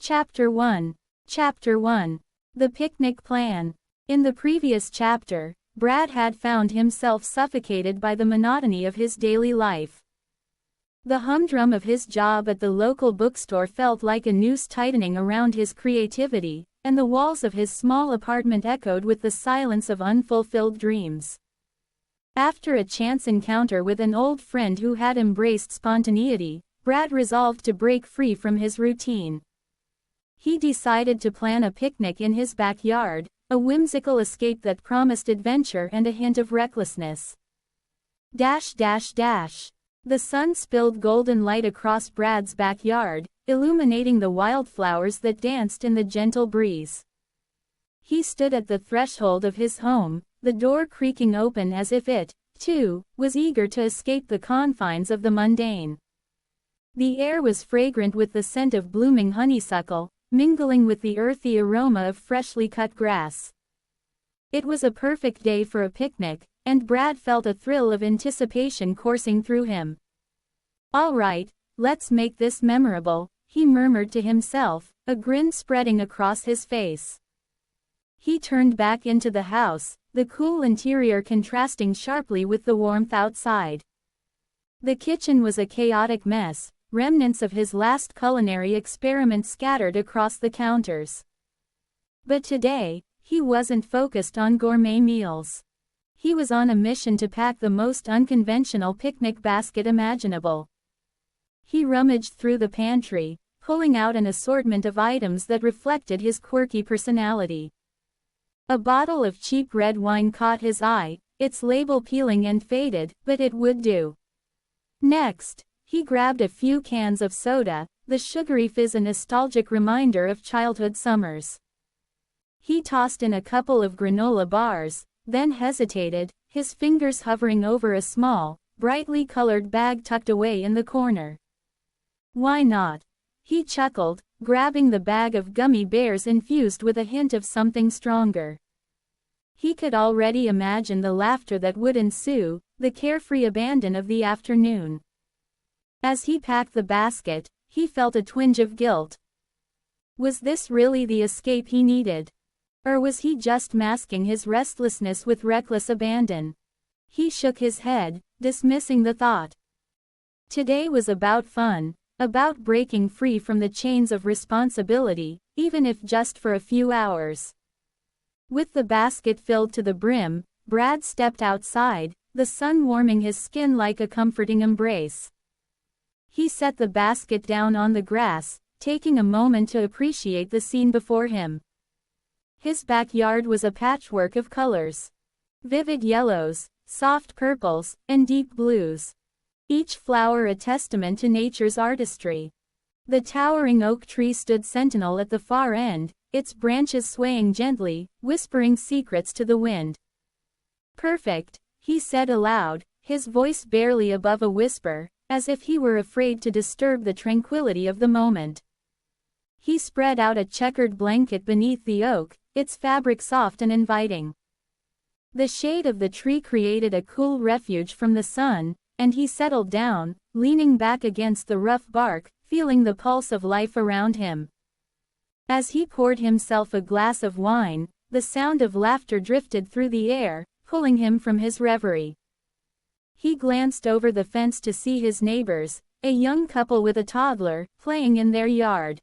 Chapter 1. Chapter 1. The Picnic Plan. In the previous chapter, Brad had found himself suffocated by the monotony of his daily life. The humdrum of his job at the local bookstore felt like a noose tightening around his creativity, and the walls of his small apartment echoed with the silence of unfulfilled dreams. After a chance encounter with an old friend who had embraced spontaneity, Brad resolved to break free from his routine. He decided to plan a picnic in his backyard, a whimsical escape that promised adventure and a hint of recklessness. The sun spilled golden light across Brad's backyard, illuminating the wildflowers that danced in the gentle breeze. He stood at the threshold of his home, the door creaking open as if it, too, was eager to escape the confines of the mundane. The air was fragrant with the scent of blooming honeysuckle, mingling with the earthy aroma of freshly cut grass. It was a perfect day for a picnic, and Brad felt a thrill of anticipation coursing through him. "All right, let's make this memorable," he murmured to himself, a grin spreading across his face. He turned back into the house, the cool interior contrasting sharply with the warmth outside. The kitchen was a chaotic mess, remnants of his last culinary experiment scattered across the counters. But today, he wasn't focused on gourmet meals. He was on a mission to pack the most unconventional picnic basket imaginable. He rummaged through the pantry, pulling out an assortment of items that reflected his quirky personality. A bottle of cheap red wine caught his eye, its label peeling and faded, but it would do. Next, he grabbed a few cans of soda, the sugary fizz a nostalgic reminder of childhood summers. He tossed in a couple of granola bars, then hesitated, his fingers hovering over a small, brightly colored bag tucked away in the corner. "Why not?" he chuckled, grabbing the bag of gummy bears infused with a hint of something stronger. He could already imagine the laughter that would ensue, the carefree abandon of the afternoon. As he packed the basket, he felt a twinge of guilt. Was this really the escape he needed? Or was he just masking his restlessness with reckless abandon? He shook his head, dismissing the thought. Today was about fun, about breaking free from the chains of responsibility, even if just for a few hours. With the basket filled to the brim, Brad stepped outside, the sun warming his skin like a comforting embrace. He set the basket down on the grass, taking a moment to appreciate the scene before him. His backyard was a patchwork of colors. Vivid yellows, soft purples, and deep blues. Each flower a testament to nature's artistry. The towering oak tree stood sentinel at the far end, its branches swaying gently, whispering secrets to the wind. "Perfect," he said aloud, his voice barely above a whisper, as if he were afraid to disturb the tranquility of the moment. He spread out a checkered blanket beneath the oak, its fabric soft and inviting. The shade of the tree created a cool refuge from the sun, and he settled down, leaning back against the rough bark, feeling the pulse of life around him. As he poured himself a glass of wine, the sound of laughter drifted through the air, pulling him from his reverie. He glanced over the fence to see his neighbors, a young couple with a toddler, playing in their yard.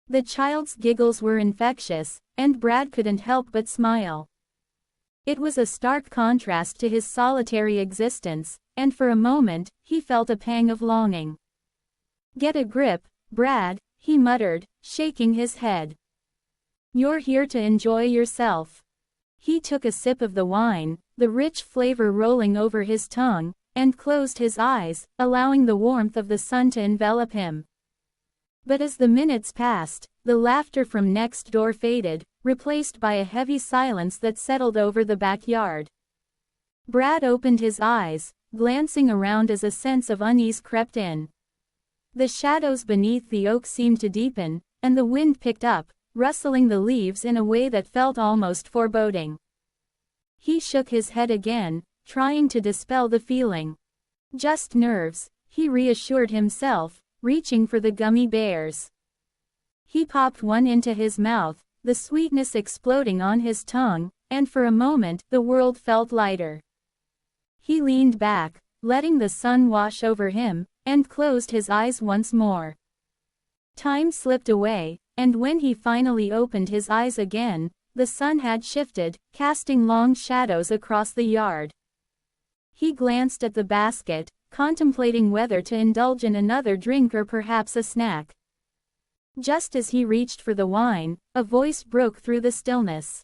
The child's giggles were infectious, and Brad couldn't help but smile. It was a stark contrast to his solitary existence, and for a moment, he felt a pang of longing. "Get a grip, Brad," he muttered, shaking his head. "You're here to enjoy yourself." He took a sip of the wine, the rich flavor rolling over his tongue, and closed his eyes, allowing the warmth of the sun to envelop him. But as the minutes passed, the laughter from next door faded, replaced by a heavy silence that settled over the backyard. Brad opened his eyes, glancing around as a sense of unease crept in. The shadows beneath the oak seemed to deepen, and the wind picked up, rustling the leaves in a way that felt almost foreboding. He shook his head again, trying to dispel the feeling. "Just nerves," he reassured himself, reaching for the gummy bears. He popped one into his mouth, the sweetness exploding on his tongue, and for a moment, the world felt lighter. He leaned back, letting the sun wash over him, and closed his eyes once more. Time slipped away, and when he finally opened his eyes again, the sun had shifted, casting long shadows across the yard. He glanced at the basket, contemplating whether to indulge in another drink or perhaps a snack. Just as he reached for the wine, a voice broke through the stillness.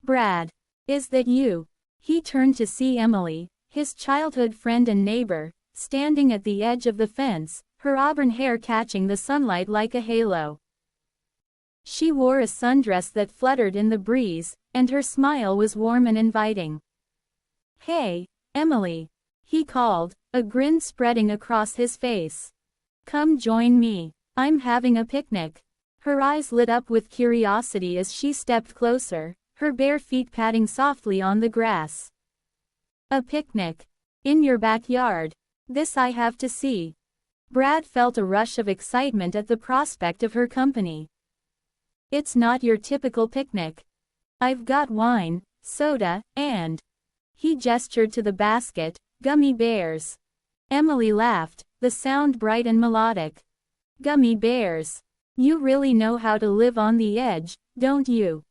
"Brad, is that you?" He turned to see Emily, his childhood friend and neighbor, standing at the edge of the fence, her auburn hair catching the sunlight like a halo. She wore a sundress that fluttered in the breeze, and her smile was warm and inviting. "Hey, Emily," he called, a grin spreading across his face. "Come join me. I'm having a picnic." Her eyes lit up with curiosity as she stepped closer, her bare feet padding softly on the grass. "A picnic? In your backyard? This I have to see." Brad felt a rush of excitement at the prospect of her company. "It's not your typical picnic. I've got wine, soda, and..." He gestured to the basket, "gummy bears." Emily laughed, the sound bright and melodic. "Gummy bears. You really know how to live on the edge, don't you?"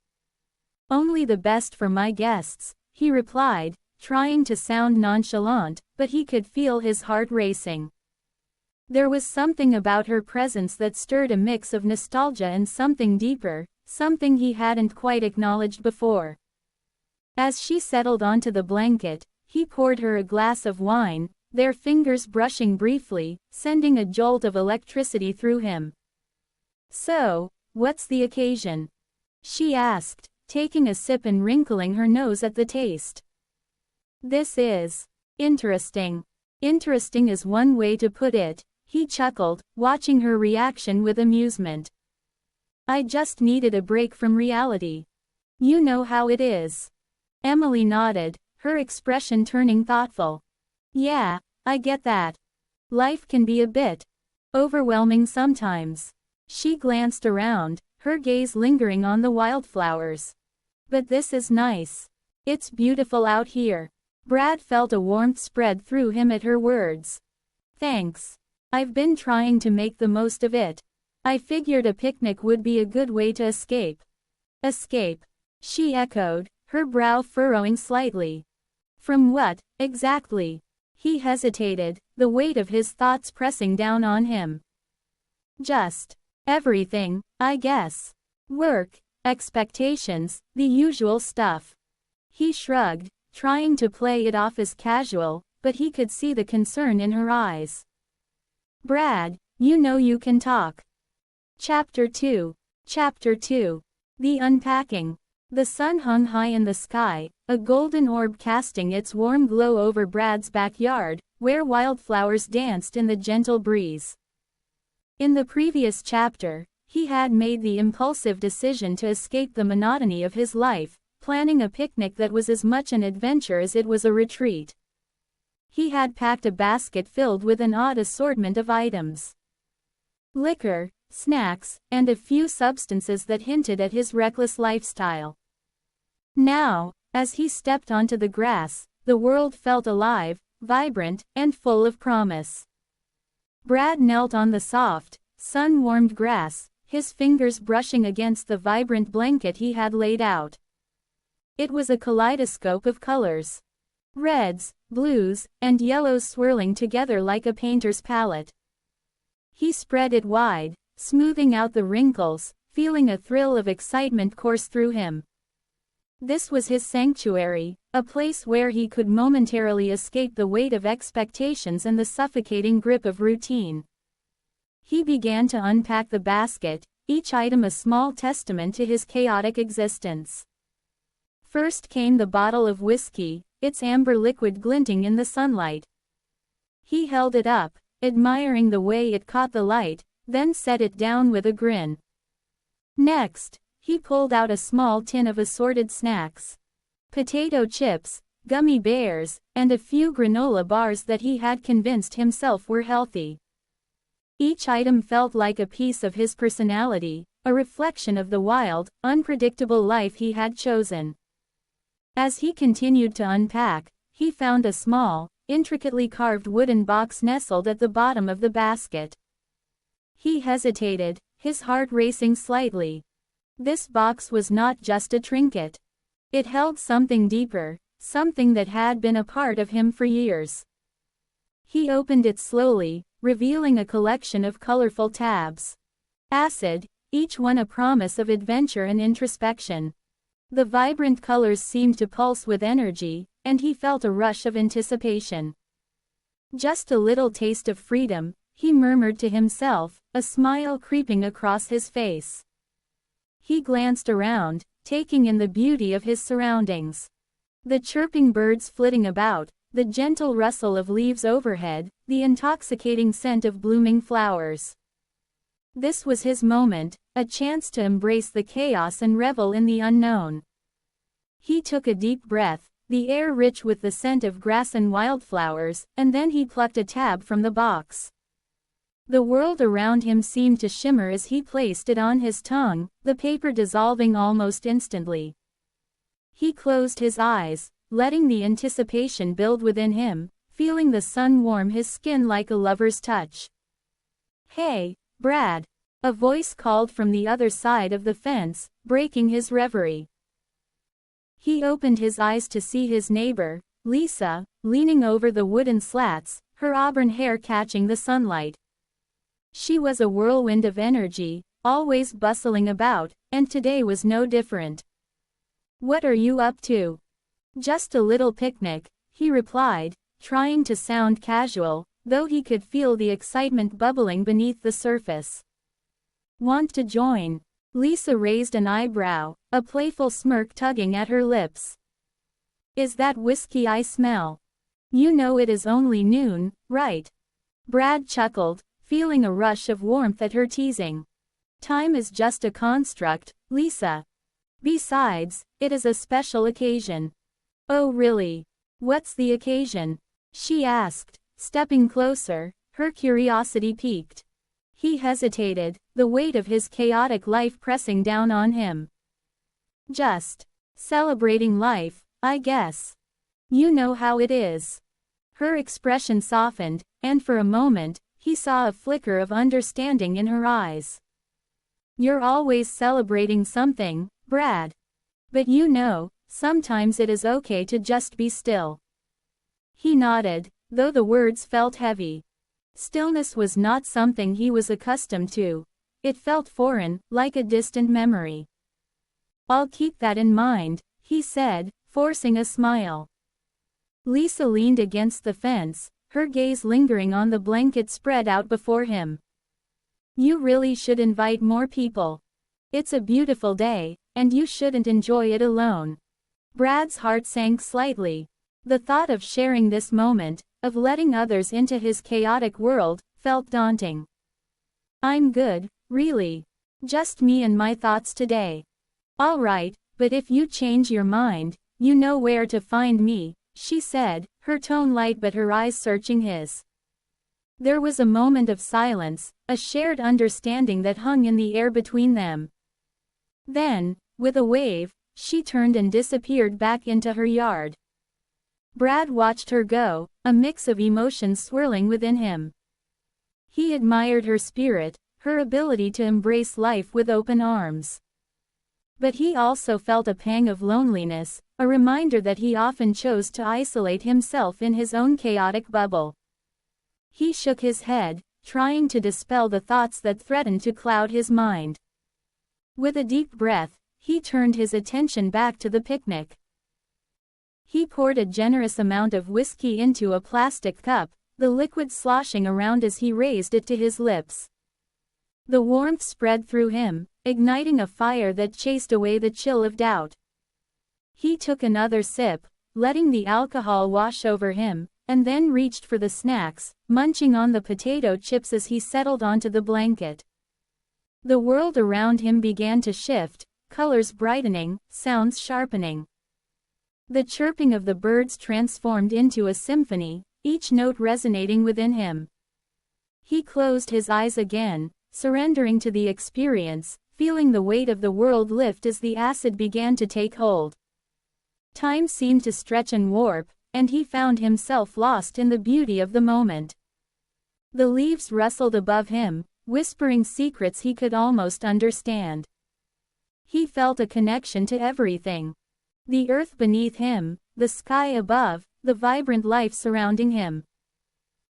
"Only the best for my guests," he replied, trying to sound nonchalant, but he could feel his heart racing. There was something about her presence that stirred a mix of nostalgia and something deeper, something he hadn't quite acknowledged before. As she settled onto the blanket, he poured her a glass of wine, their fingers brushing briefly, sending a jolt of electricity through him. "So, what's the occasion?" she asked, taking a sip and wrinkling her nose at the taste. "This is interesting." "Interesting is one way to put it," he chuckled, watching her reaction with amusement. "I just needed a break from reality. You know how it is." Emily nodded, her expression turning thoughtful. "Yeah, I get that. Life can be a bit overwhelming sometimes." She glanced around, her gaze lingering on the wildflowers. "But this is nice. It's beautiful out here." Brad felt a warmth spread through him at her words. "Thanks. I've been trying to make the most of it. I figured a picnic would be a good way to escape." "Escape?" she echoed, her brow furrowing slightly. "From what, exactly?" He hesitated, the weight of his thoughts pressing down on him. "Just everything, I guess. Work, expectations, the usual stuff." He shrugged, trying to play it off as casual, but he could see the concern in her eyes. "Brad, you know you can talk." Chapter 2. Chapter 2. The Unpacking. The sun hung high in the sky, a golden orb casting its warm glow over Brad's backyard, where wildflowers danced in the gentle breeze. In the previous chapter, he had made the impulsive decision to escape the monotony of his life, planning a picnic that was as much an adventure as it was a retreat. He had packed a basket filled with an odd assortment of items. Liquor, snacks, and a few substances that hinted at his reckless lifestyle. Now, as he stepped onto the grass, the world felt alive, vibrant, and full of promise. Brad knelt on the soft, sun-warmed grass, his fingers brushing against the vibrant blanket he had laid out. It was a kaleidoscope of colors. Reds, blues, and yellows swirling together like a painter's palette. He spread it wide, smoothing out the wrinkles, feeling a thrill of excitement course through him. This was his sanctuary, a place where he could momentarily escape the weight of expectations and the suffocating grip of routine. He began to unpack the basket, each item a small testament to his chaotic existence. First came the bottle of whiskey, its amber liquid glinting in the sunlight. He held it up, admiring the way it caught the light, then set it down with a grin. Next, he pulled out a small tin of assorted snacks. Potato chips, gummy bears, and a few granola bars that he had convinced himself were healthy. Each item felt like a piece of his personality, a reflection of the wild, unpredictable life he had chosen. As he continued to unpack, he found a small, intricately carved wooden box nestled at the bottom of the basket. He hesitated, his heart racing slightly. This box was not just a trinket. It held something deeper, something that had been a part of him for years. He opened it slowly, revealing a collection of colorful tabs. Acid, each one a promise of adventure and introspection. The vibrant colors seemed to pulse with energy, and he felt a rush of anticipation. Just a little taste of freedom, he murmured to himself, a smile creeping across his face. He glanced around, taking in the beauty of his surroundings. The chirping birds flitting about, the gentle rustle of leaves overhead, the intoxicating scent of blooming flowers. This was his moment, a chance to embrace the chaos and revel in the unknown. He took a deep breath, the air rich with the scent of grass and wildflowers, and then he plucked a tab from the box. The world around him seemed to shimmer as he placed it on his tongue, the paper dissolving almost instantly. He closed his eyes, letting the anticipation build within him, feeling the sun warm his skin like a lover's touch. "Hey, Brad!" A voice called from the other side of the fence, breaking his reverie. He opened his eyes to see his neighbor, Lisa, leaning over the wooden slats, her auburn hair catching the sunlight. She was a whirlwind of energy, always bustling about, and today was no different. "What are you up to?" "Just a little picnic," he replied, trying to sound casual, though he could feel the excitement bubbling beneath the surface. "Want to join?" Lisa raised an eyebrow, a playful smirk tugging at her lips. "Is that whiskey I smell? You know it is only noon, right?" Brad chuckled, feeling a rush of warmth at her teasing. "Time is just a construct, Lisa. Besides, it is a special occasion." "Oh really? What's the occasion?" she asked, stepping closer, her curiosity piqued. He hesitated, the weight of his chaotic life pressing down on him. "Just celebrating life, I guess. You know how it is." Her expression softened, and for a moment, he saw a flicker of understanding in her eyes. "You're always celebrating something, Brad. But you know, sometimes it is okay to just be still." He nodded, though the words felt heavy. Stillness was not something he was accustomed to. It felt foreign, like a distant memory. "I'll keep that in mind," he said, forcing a smile. Lisa leaned against the fence, her gaze lingering on the blanket spread out before him. "You really should invite more people. It's a beautiful day, and you shouldn't enjoy it alone." Brad's heart sank slightly. The thought of sharing this moment, of letting others into his chaotic world, felt daunting. "I'm good, really. Just me and my thoughts today." "All right, but if you change your mind, you know where to find me," she said, her tone light but her eyes searching his. There was a moment of silence, a shared understanding that hung in the air between them. Then, with a wave, she turned and disappeared back into her yard. Brad watched her go, a mix of emotions swirling within him. He admired her spirit, her ability to embrace life with open arms. But he also felt a pang of loneliness, a reminder that he often chose to isolate himself in his own chaotic bubble. He shook his head, trying to dispel the thoughts that threatened to cloud his mind. With a deep breath, he turned his attention back to the picnic. He poured a generous amount of whiskey into a plastic cup, the liquid sloshing around as he raised it to his lips. The warmth spread through him, igniting a fire that chased away the chill of doubt. He took another sip, letting the alcohol wash over him, and then reached for the snacks, munching on the potato chips as he settled onto the blanket. The world around him began to shift, colors brightening, sounds sharpening. The chirping of the birds transformed into a symphony, each note resonating within him. He closed his eyes again, surrendering to the experience, feeling the weight of the world lift as the acid began to take hold. Time seemed to stretch and warp, and he found himself lost in the beauty of the moment. The leaves rustled above him, whispering secrets he could almost understand. He felt a connection to everything. The earth beneath him, the sky above, the vibrant life surrounding him.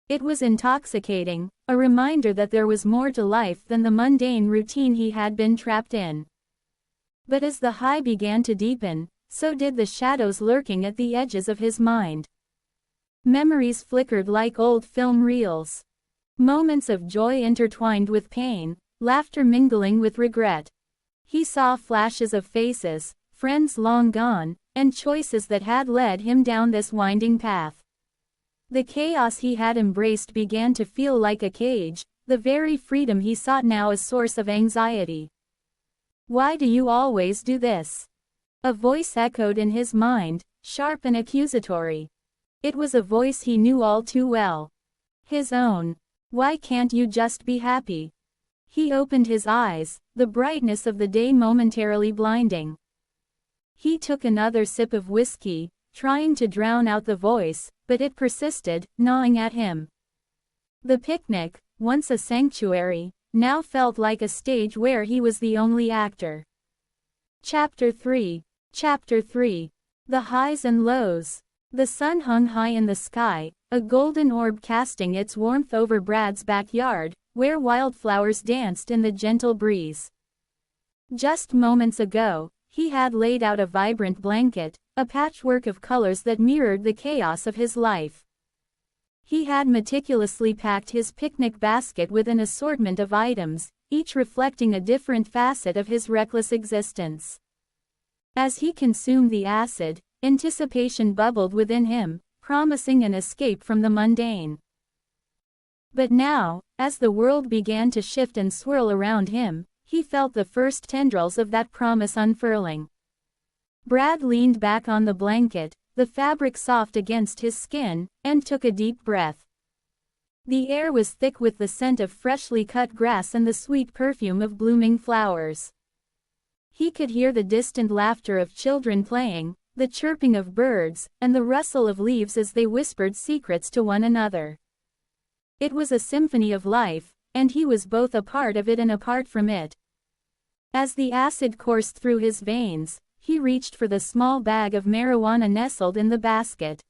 It was intoxicating, a reminder that there was more to life than the mundane routine he had been trapped in. But as the high began to deepen, so did the shadows lurking at the edges of his mind. Memories flickered like old film reels. Moments of joy intertwined with pain, laughter mingling with regret. He saw flashes of faces, friends long gone, and choices that had led him down this winding path. The chaos he had embraced began to feel like a cage, the very freedom he sought now a source of anxiety. "Why do you always do this?" A voice echoed in his mind, sharp and accusatory. It was a voice he knew all too well. His own. "Why can't you just be happy?" He opened his eyes, the brightness of the day momentarily blinding. He took another sip of whiskey, trying to drown out the voice, but it persisted, gnawing at him. The picnic, once a sanctuary, now felt like a stage where he was the only actor. Chapter 3. Chapter 3. The highs and lows. The sun hung high in the sky, a golden orb casting its warmth over Brad's backyard, where wildflowers danced in the gentle breeze. Just moments ago, he had laid out a vibrant blanket, a patchwork of colors that mirrored the chaos of his life. He had meticulously packed his picnic basket with an assortment of items, each reflecting a different facet of his reckless existence. As he consumed the acid, anticipation bubbled within him, promising an escape from the mundane. But now, as the world began to shift and swirl around him, he felt the first tendrils of that promise unfurling. Brad leaned back on the blanket, the fabric soft against his skin, and took a deep breath. The air was thick with the scent of freshly cut grass and the sweet perfume of blooming flowers. He could hear the distant laughter of children playing, the chirping of birds, and the rustle of leaves as they whispered secrets to one another. It was a symphony of life, and he was both a part of it and apart from it. As the acid coursed through his veins, he reached for the small bag of marijuana nestled in the basket.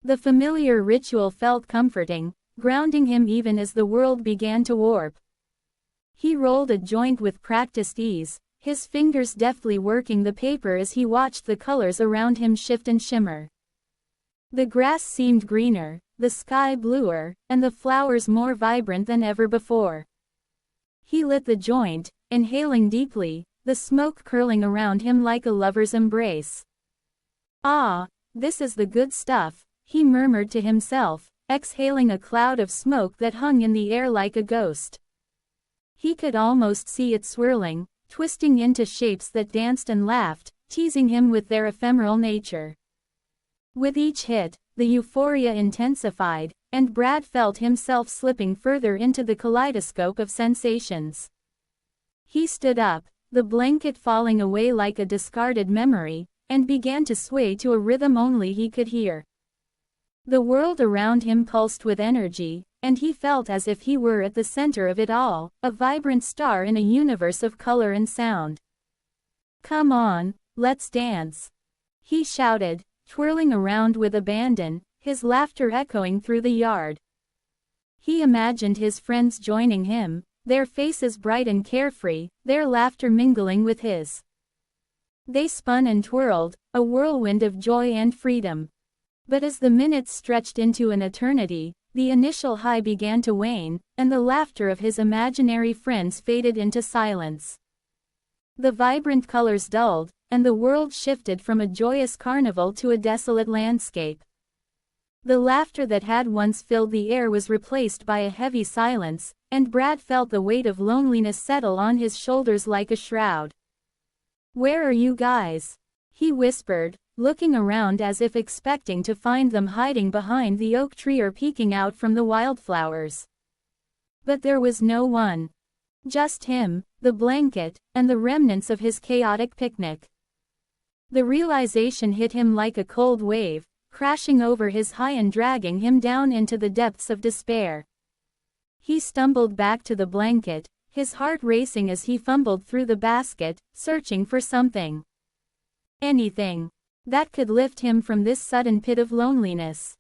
The familiar ritual felt comforting, grounding him even as the world began to warp. He rolled a joint with practiced ease, his fingers deftly working the paper as he watched the colors around him shift and shimmer. The grass seemed greener, the sky bluer, and the flowers more vibrant than ever before. He lit the joint, inhaling deeply, the smoke curling around him like a lover's embrace. "Ah, this is the good stuff," he murmured to himself, exhaling a cloud of smoke that hung in the air like a ghost. He could almost see it swirling, twisting into shapes that danced and laughed, teasing him with their ephemeral nature. With each hit, the euphoria intensified, and Brad felt himself slipping further into the kaleidoscope of sensations. He stood up, the blanket falling away like a discarded memory, and began to sway to a rhythm only he could hear. The world around him pulsed with energy, and he felt as if he were at the center of it all, a vibrant star in a universe of color and sound. "Come on, let's dance," he shouted, twirling around with abandon, his laughter echoing through the yard. He imagined his friends joining him, their faces bright and carefree, their laughter mingling with his. They spun and twirled, a whirlwind of joy and freedom. But as the minutes stretched into an eternity, the initial high began to wane, and the laughter of his imaginary friends faded into silence. The vibrant colors dulled, and the world shifted from a joyous carnival to a desolate landscape. The laughter that had once filled the air was replaced by a heavy silence, and Brad felt the weight of loneliness settle on his shoulders like a shroud. "Where are you guys?" he whispered, looking around as if expecting to find them hiding behind the oak tree or peeking out from the wildflowers. But there was no one. Just him, the blanket, and the remnants of his chaotic picnic. The realization hit him like a cold wave, crashing over his high and dragging him down into the depths of despair. He stumbled back to the blanket, his heart racing as he fumbled through the basket, searching for something. Anything that could lift him from this sudden pit of loneliness.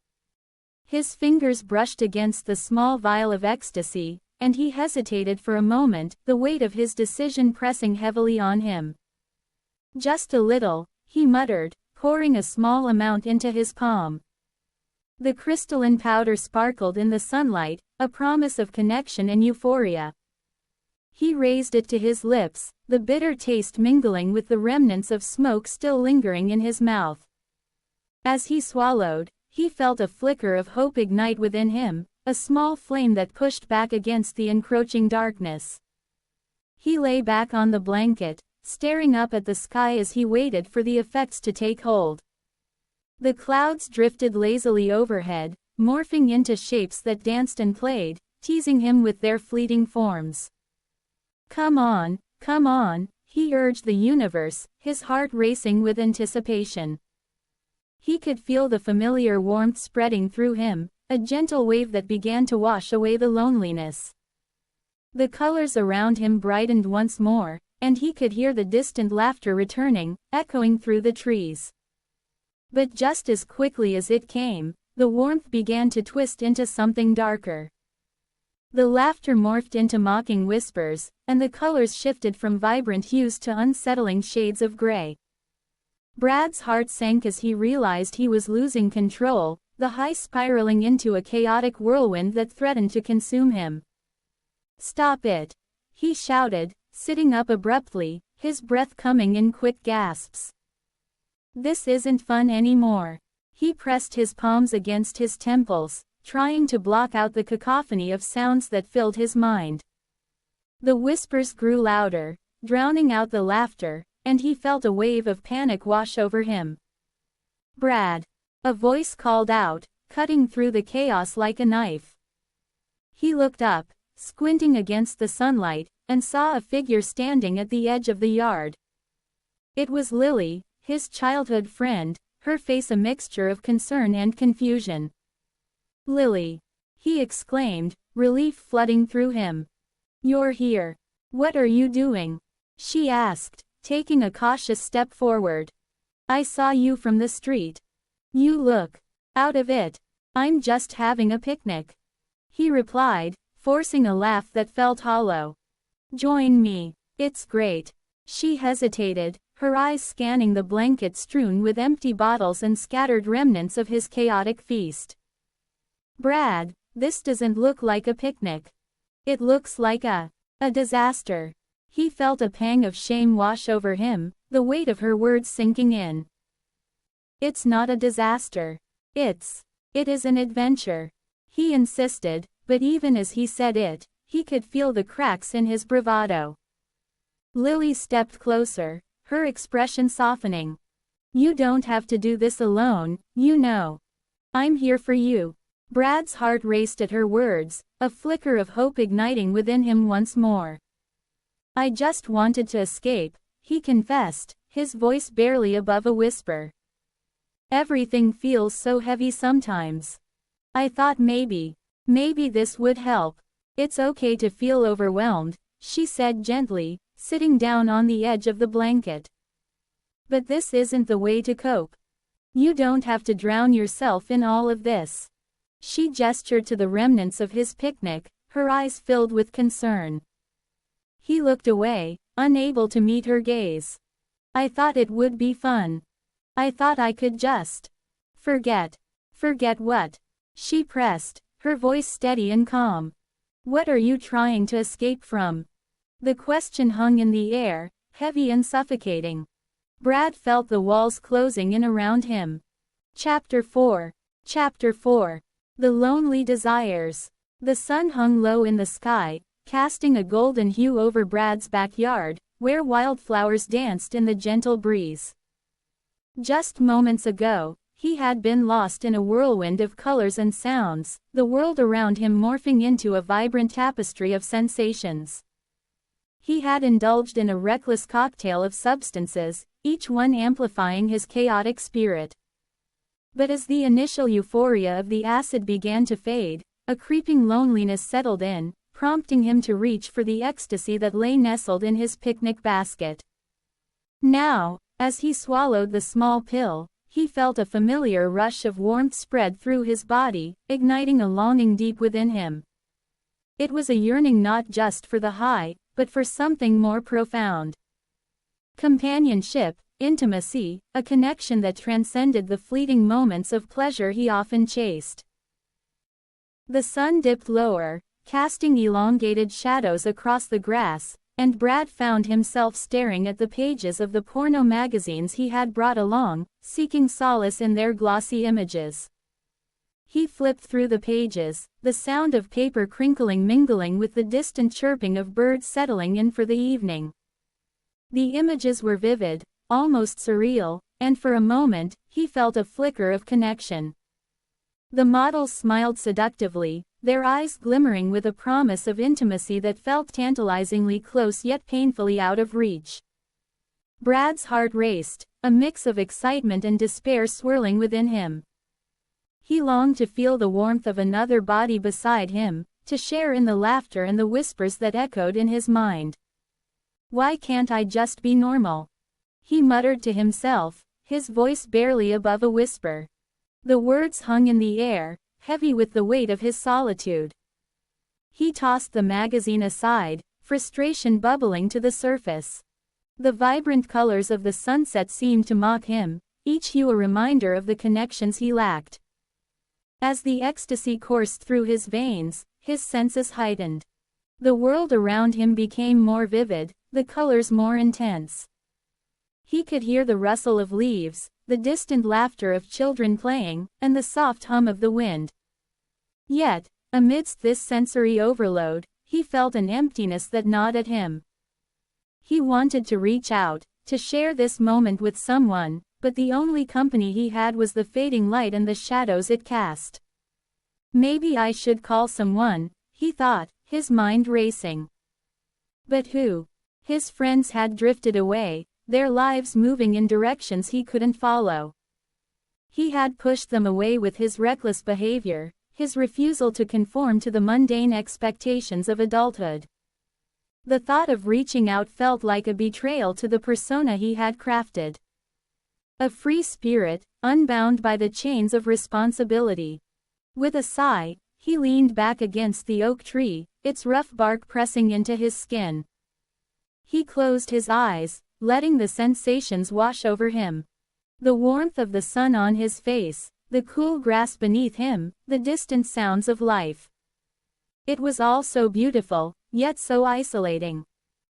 His fingers brushed against the small vial of ecstasy, and he hesitated for a moment, the weight of his decision pressing heavily on him. Just a little, he muttered, pouring a small amount into his palm. The crystalline powder sparkled in the sunlight, a promise of connection and euphoria. He raised it to his lips, the bitter taste mingling with the remnants of smoke still lingering in his mouth. As he swallowed, he felt a flicker of hope ignite within him, a small flame that pushed back against the encroaching darkness. He lay back on the blanket, staring up at the sky as he waited for the effects to take hold. The clouds drifted lazily overhead, morphing into shapes that danced and played, teasing him with their fleeting forms. Come on, he urged the universe, his heart racing with anticipation. He could feel the familiar warmth spreading through him, a gentle wave that began to wash away the loneliness. The colors around him brightened once more, and he could hear the distant laughter returning, echoing through the trees. But just as quickly as it came, the warmth began to twist into something darker. The laughter morphed into mocking whispers, and the colors shifted from vibrant hues to unsettling shades of gray. Brad's heart sank as he realized he was losing control, the high spiraling into a chaotic whirlwind that threatened to consume him. Stop it! He shouted, sitting up abruptly, his breath coming in quick gasps. This isn't fun anymore. He pressed his palms against his temples, trying to block out the cacophony of sounds that filled his mind. The whispers grew louder, drowning out the laughter, and he felt a wave of panic wash over him. Brad! A voice called out, cutting through the chaos like a knife. He looked up, squinting against the sunlight, and saw a figure standing at the edge of the yard. It was Lily, his childhood friend, her face a mixture of concern and confusion. Lily! He exclaimed, relief flooding through him. You're here. What are you doing? She asked, taking a cautious step forward. I saw you from the street. You look out of it. I'm just having a picnic. He replied, forcing a laugh that felt hollow. Join me. It's great. She hesitated, her eyes scanning the blanket strewn with empty bottles and scattered remnants of his chaotic feast. Brad, this doesn't look like a picnic. It looks like a disaster. He felt a pang of shame wash over him, the weight of her words sinking in. It's not a disaster. It is an adventure. He insisted, but even as he said it, he could feel the cracks in his bravado. Lily stepped closer, her expression softening. You don't have to do this alone, you know. I'm here for you. Brad's heart raced at her words, a flicker of hope igniting within him once more. I just wanted to escape, he confessed, his voice barely above a whisper. Everything feels so heavy sometimes. I thought maybe this would help. It's okay to feel overwhelmed, she said gently, sitting down on the edge of the blanket. But this isn't the way to cope. You don't have to drown yourself in all of this. She gestured to the remnants of his picnic, her eyes filled with concern. He looked away, unable to meet her gaze. I thought it would be fun. I thought I could just forget. Forget what? She pressed, her voice steady and calm. What are you trying to escape from? The question hung in the air, heavy and suffocating. Brad felt the walls closing in around him. Chapter 4. The Lonely Desires. The sun hung low in the sky, casting a golden hue over Brad's backyard, where wildflowers danced in the gentle breeze. Just moments ago, He had been lost in a whirlwind of colors and sounds, the world around him morphing into a vibrant tapestry of sensations. He had indulged in a reckless cocktail of substances, each one amplifying his chaotic spirit. But as the initial euphoria of the acid began to fade, a creeping loneliness settled in, prompting him to reach for the ecstasy that lay nestled in his picnic basket. Now, as he swallowed the small pill, he felt a familiar rush of warmth spread through his body, igniting a longing deep within him. It was a yearning not just for the high, but for something more profound. Companionship, intimacy, a connection that transcended the fleeting moments of pleasure he often chased. The sun dipped lower, casting elongated shadows across the grass, and Brad found himself staring at the pages of the porno magazines he had brought along, seeking solace in their glossy images. He flipped through the pages, the sound of paper crinkling mingling with the distant chirping of birds settling in for the evening. The images were vivid, almost surreal, and for a moment, he felt a flicker of connection. The models smiled seductively, their eyes glimmering with a promise of intimacy that felt tantalizingly close yet painfully out of reach. Brad's heart raced, a mix of excitement and despair swirling within him. He longed to feel the warmth of another body beside him, to share in the laughter and the whispers that echoed in his mind. "Why can't I just be normal?" he muttered to himself, his voice barely above a whisper. The words hung in the air, heavy with the weight of his solitude. He tossed the magazine aside, frustration bubbling to the surface. The vibrant colors of the sunset seemed to mock him, each hue a reminder of the connections he lacked. As the ecstasy coursed through his veins, his senses heightened. The world around him became more vivid, the colors more intense. He could hear the rustle of leaves, the distant laughter of children playing, and the soft hum of the wind. Yet, amidst this sensory overload, he felt an emptiness that gnawed at him. He wanted to reach out, to share this moment with someone, but the only company he had was the fading light and the shadows it cast. Maybe I should call someone, he thought, his mind racing. But who? His friends had drifted away, their lives moving in directions he couldn't follow. He had pushed them away with his reckless behavior, his refusal to conform to the mundane expectations of adulthood. The thought of reaching out felt like a betrayal to the persona he had crafted. A free spirit, unbound by the chains of responsibility. With a sigh, he leaned back against the oak tree, its rough bark pressing into his skin. He closed his eyes, letting the sensations wash over him. The warmth of the sun on his face, the cool grass beneath him, the distant sounds of life. It was all so beautiful, yet so isolating.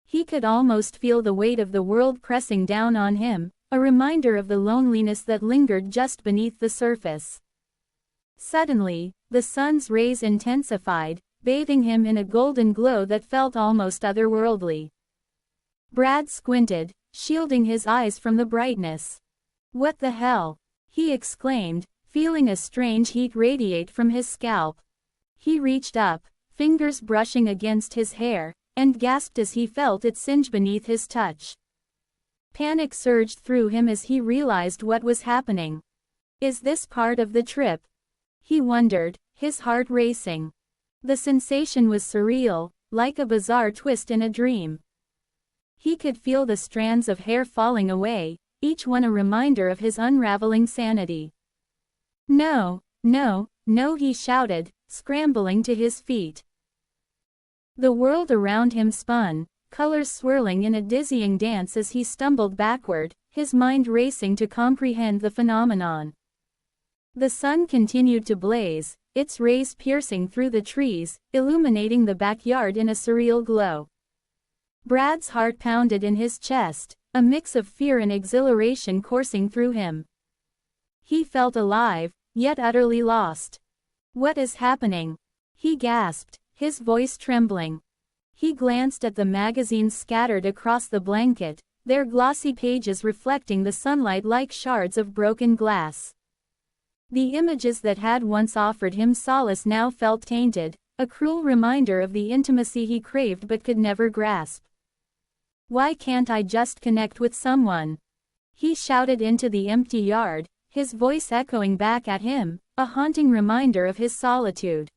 He could almost feel the weight of the world pressing down on him, a reminder of the loneliness that lingered just beneath the surface. Suddenly, the sun's rays intensified, bathing him in a golden glow that felt almost otherworldly. Brad squinted, shielding his eyes from the brightness. "What the hell?" he exclaimed, feeling a strange heat radiate from his scalp. He reached up, fingers brushing against his hair, and gasped as he felt it singe beneath his touch. Panic surged through him as he realized what was happening. Is this part of the trip? He wondered, his heart racing. The sensation was surreal, like a bizarre twist in a dream. He could feel the strands of hair falling away, each one a reminder of his unraveling sanity. "No, no, no," he shouted, scrambling to his feet. The world around him spun, colors swirling in a dizzying dance as he stumbled backward, his mind racing to comprehend the phenomenon. The sun continued to blaze, its rays piercing through the trees, illuminating the backyard in a surreal glow. Brad's heart pounded in his chest, a mix of fear and exhilaration coursing through him. He felt alive, yet utterly lost. "What is happening?" he gasped, his voice trembling. He glanced at the magazines scattered across the blanket, their glossy pages reflecting the sunlight like shards of broken glass. The images that had once offered him solace now felt tainted, a cruel reminder of the intimacy he craved but could never grasp. Why can't I just connect with someone? He shouted into the empty yard, his voice echoing back at him, a haunting reminder of his solitude.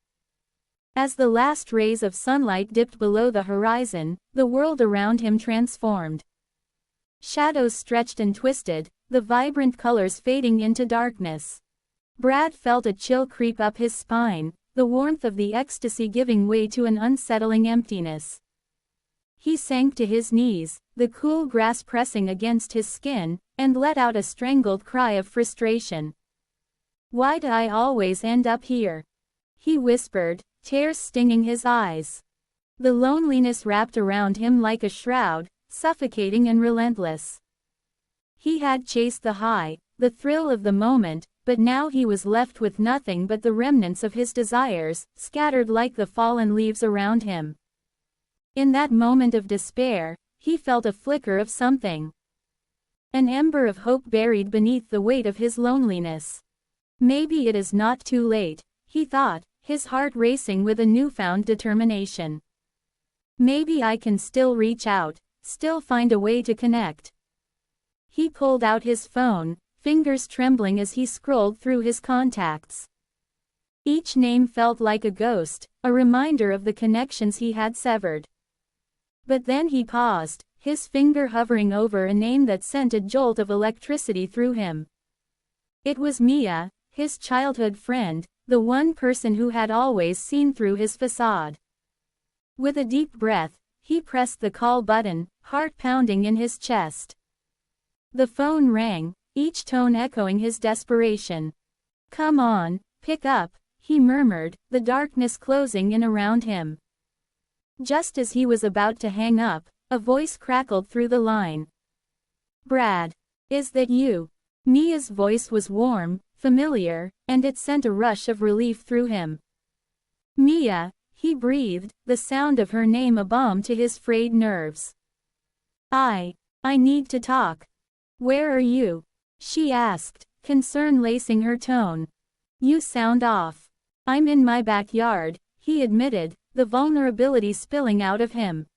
As the last rays of sunlight dipped below the horizon, the world around him transformed. Shadows stretched and twisted, the vibrant colors fading into darkness. Brad felt a chill creep up his spine, the warmth of the ecstasy giving way to an unsettling emptiness. He sank to his knees, the cool grass pressing against his skin, and let out a strangled cry of frustration. "Why do I always end up here?" he whispered, tears stinging his eyes. The loneliness wrapped around him like a shroud, suffocating and relentless. He had chased the high, the thrill of the moment, but now he was left with nothing but the remnants of his desires, scattered like the fallen leaves around him. In that moment of despair, he felt a flicker of something. An ember of hope buried beneath the weight of his loneliness. Maybe it is not too late, he thought, his heart racing with a newfound determination. Maybe I can still reach out, still find a way to connect. He pulled out his phone, fingers trembling as he scrolled through his contacts. Each name felt like a ghost, a reminder of the connections he had severed. But then he paused, his finger hovering over a name that sent a jolt of electricity through him. It was Mia, his childhood friend, the one person who had always seen through his facade. With a deep breath, he pressed the call button, heart pounding in his chest. The phone rang, each tone echoing his desperation. "Come on, pick up," he murmured, the darkness closing in around him. Just as he was about to hang up, a voice crackled through the line. "Brad, is that you?" Mia's voice was warm, familiar, and it sent a rush of relief through him. "Mia," he breathed, the sound of her name a balm to his frayed nerves. I need to talk." "Where are you?" she asked, concern lacing her tone. "You sound off." "I'm in my backyard," he admitted, the vulnerability spilling out of him.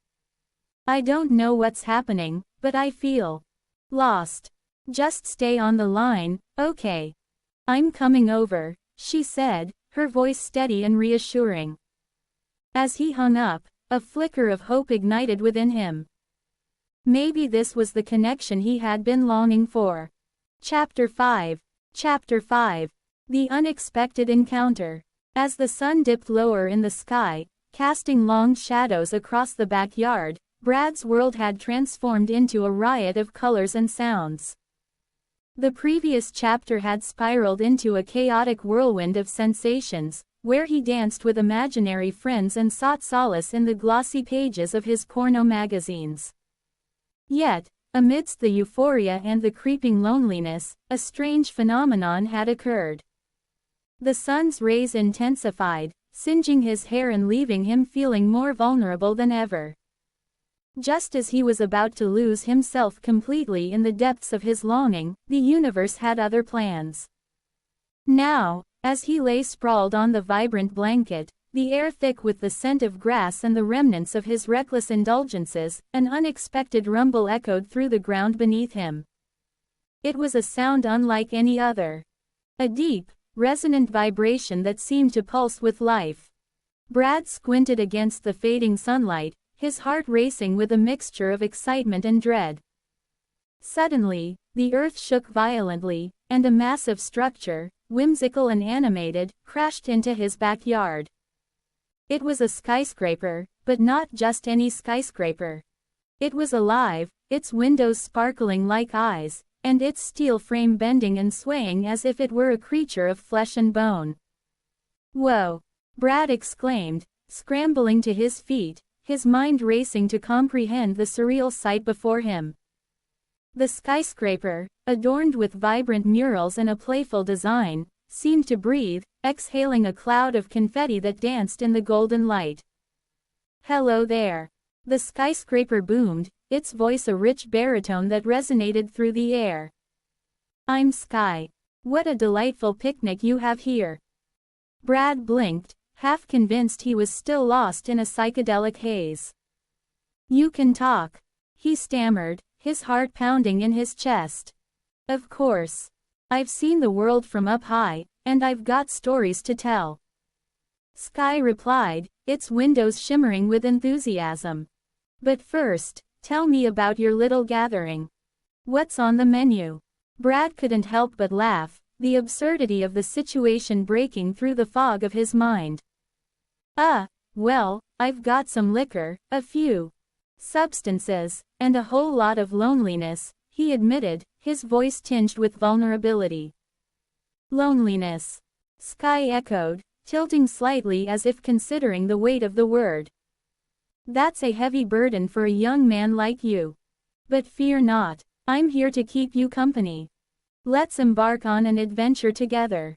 "I don't know what's happening, but I feel lost. Just stay on the line, okay?" "I'm coming over," she said, her voice steady and reassuring. As he hung up, a flicker of hope ignited within him. Maybe this was the connection he had been longing for. Chapter 5. The Unexpected Encounter. As the sun dipped lower in the sky, casting long shadows across the backyard, Brad's world had transformed into a riot of colors and sounds. The previous chapter had spiraled into a chaotic whirlwind of sensations, where he danced with imaginary friends and sought solace in the glossy pages of his porno magazines. Yet, amidst the euphoria and the creeping loneliness, a strange phenomenon had occurred. The sun's rays intensified, singeing his hair and leaving him feeling more vulnerable than ever. Just as he was about to lose himself completely in the depths of his longing, the universe had other plans. Now, as he lay sprawled on the vibrant blanket, the air thick with the scent of grass and the remnants of his reckless indulgences, an unexpected rumble echoed through the ground beneath him. It was a sound unlike any other. A deep, resonant vibration that seemed to pulse with life. Brad squinted against the fading sunlight, his heart racing with a mixture of excitement and dread. Suddenly, the earth shook violently, and a massive structure, whimsical and animated, crashed into his backyard. It was a skyscraper, but not just any skyscraper. It was alive, its windows sparkling like eyes, and its steel frame bending and swaying as if it were a creature of flesh and bone. "Whoa!" Brad exclaimed, scrambling to his feet, his mind racing to comprehend the surreal sight before him. The skyscraper, adorned with vibrant murals and a playful design, seemed to breathe, exhaling a cloud of confetti that danced in the golden light. "Hello there!" The skyscraper boomed, its voice a rich baritone that resonated through the air. "I'm Sky. What a delightful picnic you have here. Brad blinked, half convinced he was still lost in a psychedelic haze. You can talk, he stammered, his heart pounding in his chest. Of course. I've seen the world from up high, and I've got stories to tell. Sky replied, its windows shimmering with enthusiasm. But first, tell me about your little gathering. What's on the menu? Brad couldn't help but laugh, the absurdity of the situation breaking through the fog of his mind. Well, I've got some liquor, a few substances, and a whole lot of loneliness, he admitted, his voice tinged with vulnerability. Loneliness. Sky echoed, tilting slightly as if considering the weight of the word. That's a heavy burden for a young man like you. But fear not, I'm here to keep you company. Let's embark on an adventure together.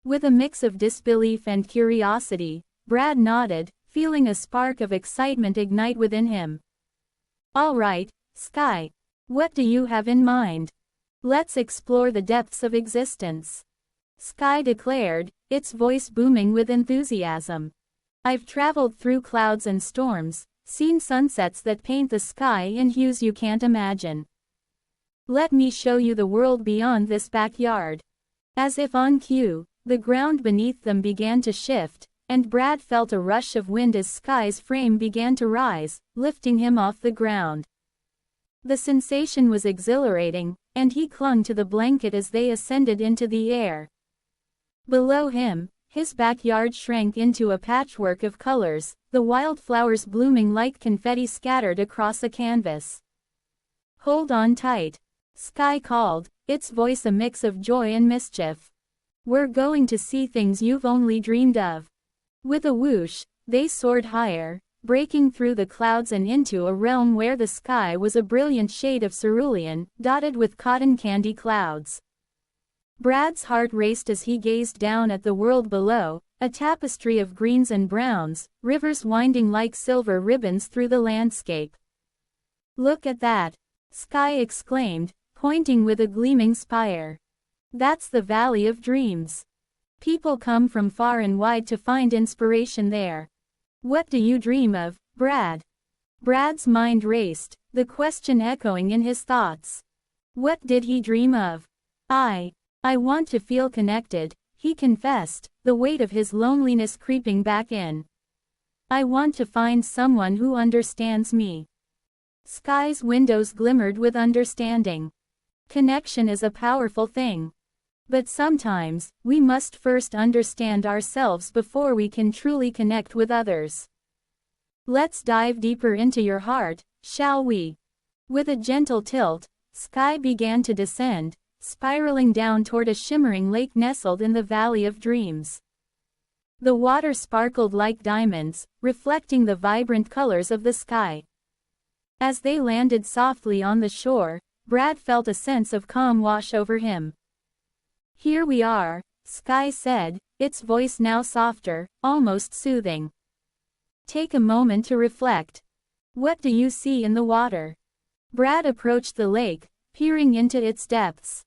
With a mix of disbelief and curiosity, Brad nodded, feeling a spark of excitement ignite within him. All right, Sky. What do you have in mind? Let's explore the depths of existence. Sky declared, its voice booming with enthusiasm. I've traveled through clouds and storms, seen sunsets that paint the sky in hues you can't imagine. Let me show you the world beyond this backyard. As if on cue, the ground beneath them began to shift, and Brad felt a rush of wind as Sky's frame began to rise, lifting him off the ground. The sensation was exhilarating, and he clung to the blanket as they ascended into the air. Below him, his backyard shrank into a patchwork of colors, the wildflowers blooming like confetti scattered across a canvas. Hold on tight, Sky called, its voice a mix of joy and mischief. We're going to see things you've only dreamed of. With a whoosh, they soared higher, breaking through the clouds and into a realm where the sky was a brilliant shade of cerulean, dotted with cotton candy clouds. Brad's heart raced as he gazed down at the world below, a tapestry of greens and browns, rivers winding like silver ribbons through the landscape. Look at that, Sky exclaimed, pointing with a gleaming spire. That's the Valley of Dreams. People come from far and wide to find inspiration there. What do you dream of, Brad? Brad's mind raced, the question echoing in his thoughts. What did he dream of? I want to feel connected, he confessed, the weight of his loneliness creeping back in. I want to find someone who understands me. Sky's windows glimmered with understanding. Connection is a powerful thing. But sometimes, we must first understand ourselves before we can truly connect with others. Let's dive deeper into your heart, shall we? With a gentle tilt, Sky began to descend, spiraling down toward a shimmering lake nestled in the Valley of Dreams. The water sparkled like diamonds, reflecting the vibrant colors of the sky. As they landed softly on the shore, Brad felt a sense of calm wash over him. Here we are, Sky said, its voice now softer, almost soothing. Take a moment to reflect. What do you see in the water? Brad approached the lake, peering into its depths.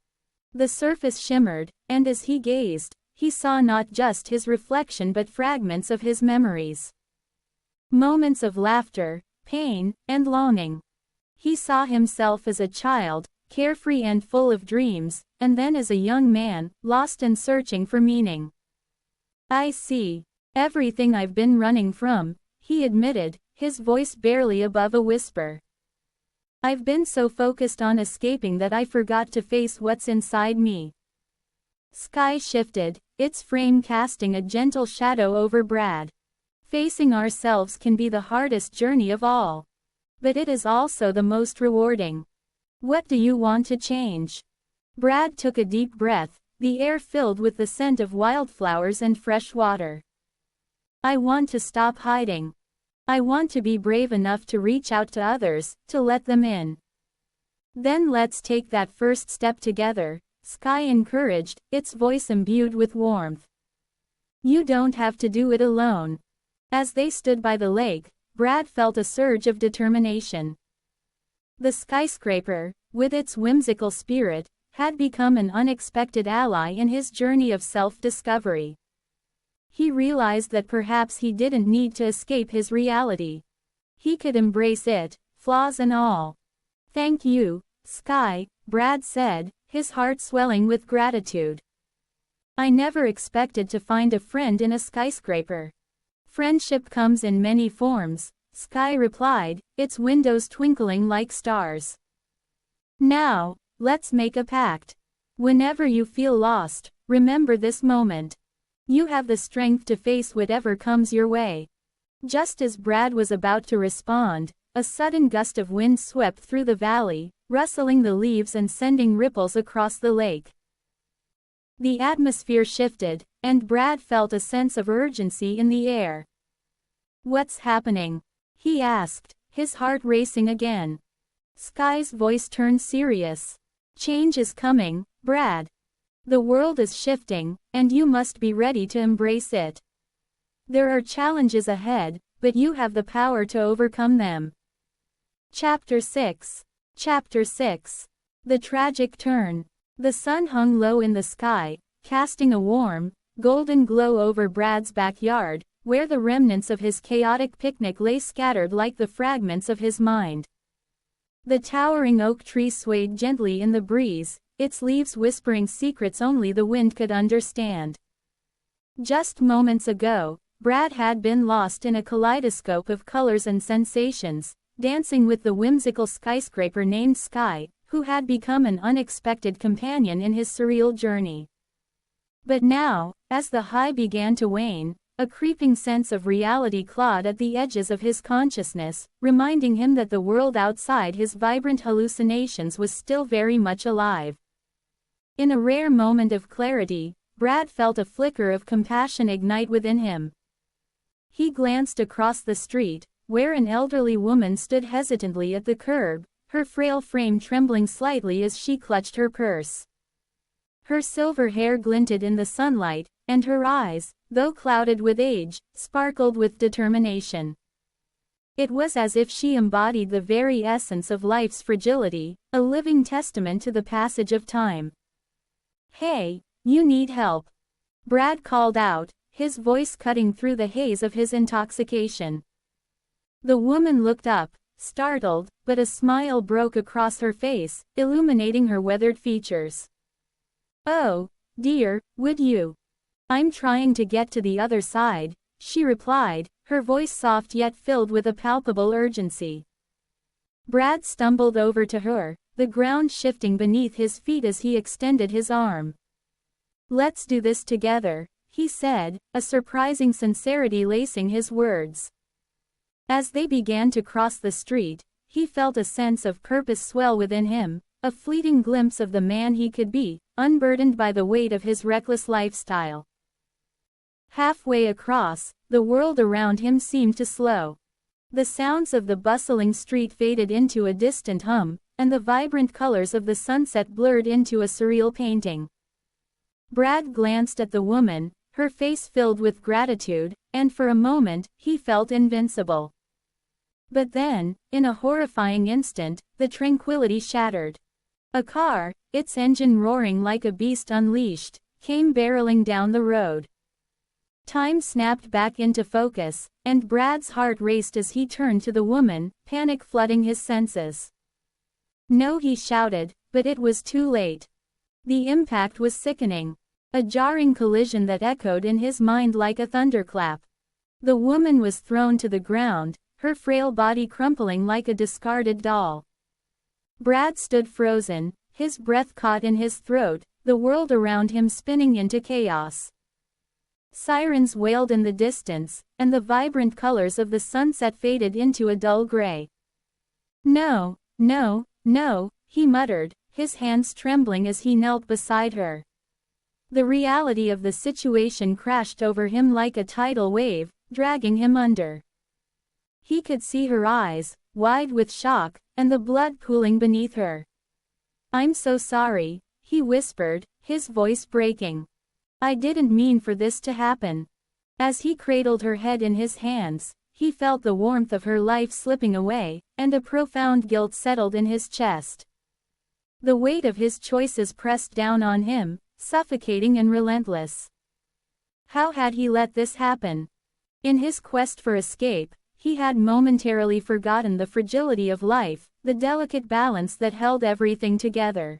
The surface shimmered, and as he gazed, he saw not just his reflection but fragments of his memories. Moments of laughter, pain, and longing. He saw himself as a child, carefree and full of dreams, and then as a young man, lost and searching for meaning. I see. Everything I've been running from, he admitted, his voice barely above a whisper. I've been so focused on escaping that I forgot to face what's inside me. Sky shifted, its frame casting a gentle shadow over Brad. Facing ourselves can be the hardest journey of all. But it is also the most rewarding. What do you want to change? Brad took a deep breath, the air filled with the scent of wildflowers and fresh water. I want to stop hiding. I want to be brave enough to reach out to others, to let them in. Then let's take that first step together, Sky encouraged, its voice imbued with warmth. You don't have to do it alone. As they stood by the lake, Brad felt a surge of determination. The skyscraper, with its whimsical spirit, had become an unexpected ally in his journey of self-discovery. He realized that perhaps he didn't need to escape his reality. He could embrace it, flaws and all. "Thank you, Sky," Brad said, his heart swelling with gratitude. "I never expected to find a friend in a skyscraper." "Friendship comes in many forms," Sky replied, its windows twinkling like stars. "Now, let's make a pact. Whenever you feel lost, remember this moment. You have the strength to face whatever comes your way." Just as Brad was about to respond, a sudden gust of wind swept through the valley, rustling the leaves and sending ripples across the lake. The atmosphere shifted, and Brad felt a sense of urgency in the air. "What's happening?" he asked, his heart racing again. Sky's voice turned serious. "Change is coming, Brad. The world is shifting, and you must be ready to embrace it. There are challenges ahead, but you have the power to overcome them." Chapter 6. Chapter 6. The Tragic Turn. The sun hung low in the sky, casting a warm, golden glow over Brad's backyard, where the remnants of his chaotic picnic lay scattered like the fragments of his mind. The towering oak tree swayed gently in the breeze, its leaves whispering secrets only the wind could understand. Just moments ago, Brad had been lost in a kaleidoscope of colors and sensations, dancing with the whimsical skyscraper named Sky, who had become an unexpected companion in his surreal journey. But now, as the high began to wane, a creeping sense of reality clawed at the edges of his consciousness, reminding him that the world outside his vibrant hallucinations was still very much alive. In a rare moment of clarity, Brad felt a flicker of compassion ignite within him. He glanced across the street, where an elderly woman stood hesitantly at the curb, her frail frame trembling slightly as she clutched her purse. Her silver hair glinted in the sunlight, and her eyes, though clouded with age, sparkled with determination. It was as if she embodied the very essence of life's fragility, a living testament to the passage of time. "Hey, you need help," Brad called out, his voice cutting through the haze of his intoxication. The woman looked up, startled, but a smile broke across her face, illuminating her weathered features. "Oh, dear, would you? I'm trying to get to the other side," she replied, her voice soft yet filled with a palpable urgency. Brad stumbled over to her, the ground shifting beneath his feet as he extended his arm. "Let's do this together," he said, a surprising sincerity lacing his words. As they began to cross the street, he felt a sense of purpose swell within him, a fleeting glimpse of the man he could be, unburdened by the weight of his reckless lifestyle. Halfway across, the world around him seemed to slow. The sounds of the bustling street faded into a distant hum, and the vibrant colors of the sunset blurred into a surreal painting. Brad glanced at the woman, her face filled with gratitude, and for a moment, he felt invincible. But then, in a horrifying instant, the tranquility shattered. A car, its engine roaring like a beast unleashed, came barreling down the road. Time snapped back into focus, and Brad's heart raced as he turned to the woman, panic flooding his senses. "No," he shouted, but it was too late. The impact was sickening. A jarring collision that echoed in his mind like a thunderclap. The woman was thrown to the ground, her frail body crumpling like a discarded doll. Brad stood frozen, his breath caught in his throat, the world around him spinning into chaos. Sirens wailed in the distance, and the vibrant colors of the sunset faded into a dull gray. "No, no, no," he muttered, his hands trembling as he knelt beside her. The reality of the situation crashed over him like a tidal wave, dragging him under. He could see her eyes, wide with shock, and the blood pooling beneath her. "I'm so sorry," he whispered, his voice breaking. "I didn't mean for this to happen." As he cradled her head in his hands, he felt the warmth of her life slipping away, and a profound guilt settled in his chest. The weight of his choices pressed down on him, suffocating and relentless. How had he let this happen? In his quest for escape, he had momentarily forgotten the fragility of life, the delicate balance that held everything together.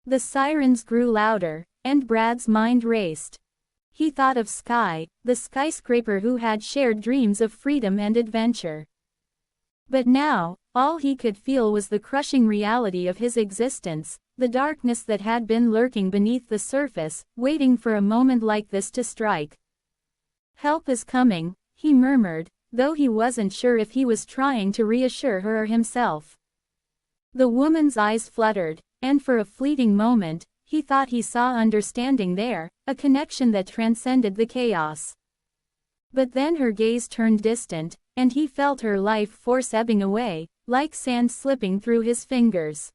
The sirens grew louder, and Brad's mind raced. He thought of Sky, the skyscraper who had shared dreams of freedom and adventure. But now, all he could feel was the crushing reality of his existence, the darkness that had been lurking beneath the surface, waiting for a moment like this to strike. "Help is coming," he murmured, though he wasn't sure if he was trying to reassure her or himself. The woman's eyes fluttered, and for a fleeting moment, he thought he saw understanding there, a connection that transcended the chaos. But then her gaze turned distant, and he felt her life force ebbing away, like sand slipping through his fingers.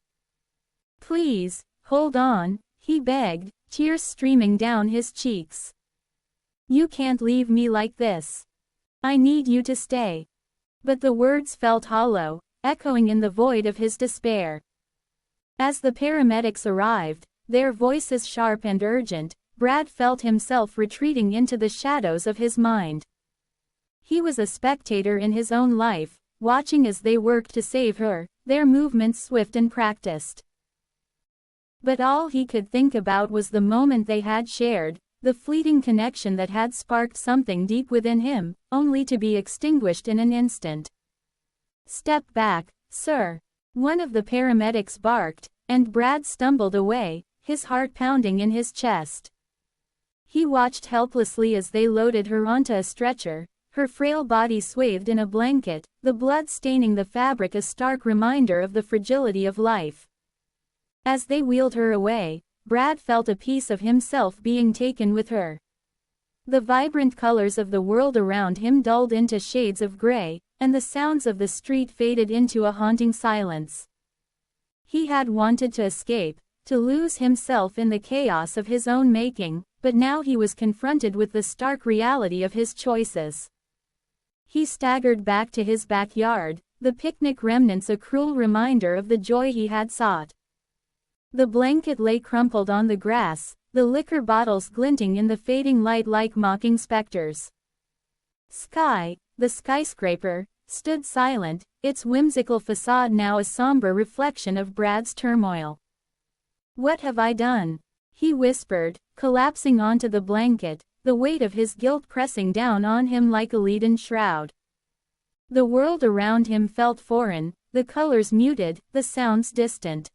"Please, hold on," he begged, tears streaming down his cheeks. "You can't leave me like this. I need you to stay." But the words felt hollow, echoing in the void of his despair. As the paramedics arrived, their voices sharp and urgent, Brad felt himself retreating into the shadows of his mind. He was a spectator in his own life, watching as they worked to save her, their movements swift and practiced. But all he could think about was the moment they had shared, the fleeting connection that had sparked something deep within him, only to be extinguished in an instant. "Step back, sir," one of the paramedics barked, and Brad stumbled away, his heart pounding in his chest. He watched helplessly as they loaded her onto a stretcher, her frail body swathed in a blanket, the blood staining the fabric a stark reminder of the fragility of life. As they wheeled her away, Brad felt a piece of himself being taken with her. The vibrant colors of the world around him dulled into shades of gray, and the sounds of the street faded into a haunting silence. He had wanted to escape, to lose himself in the chaos of his own making, but now he was confronted with the stark reality of his choices. He staggered back to his backyard, the picnic remnants a cruel reminder of the joy he had sought. The blanket lay crumpled on the grass, the liquor bottles glinting in the fading light like mocking specters. Sky, the skyscraper, stood silent, its whimsical facade now a somber reflection of Brad's turmoil. "What have I done?" he whispered, collapsing onto the blanket, the weight of his guilt pressing down on him like a leaden shroud. The world around him felt foreign, the colors muted, the sounds distant.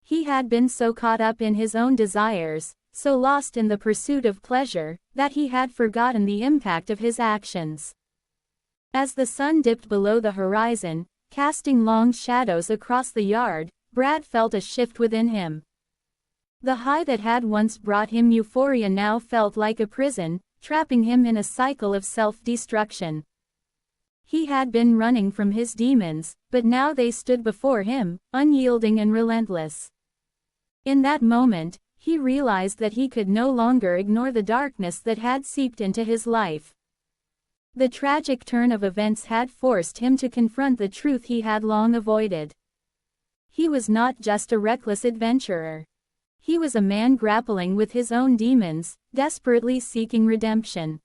He had been so caught up in his own desires, so lost in the pursuit of pleasure, that he had forgotten the impact of his actions. As the sun dipped below the horizon, casting long shadows across the yard, Brad felt a shift within him. The high that had once brought him euphoria now felt like a prison, trapping him in a cycle of self-destruction. He had been running from his demons, but now they stood before him, unyielding and relentless. In that moment, he realized that he could no longer ignore the darkness that had seeped into his life. The tragic turn of events had forced him to confront the truth he had long avoided. He was not just a reckless adventurer. He was a man grappling with his own demons, desperately seeking redemption.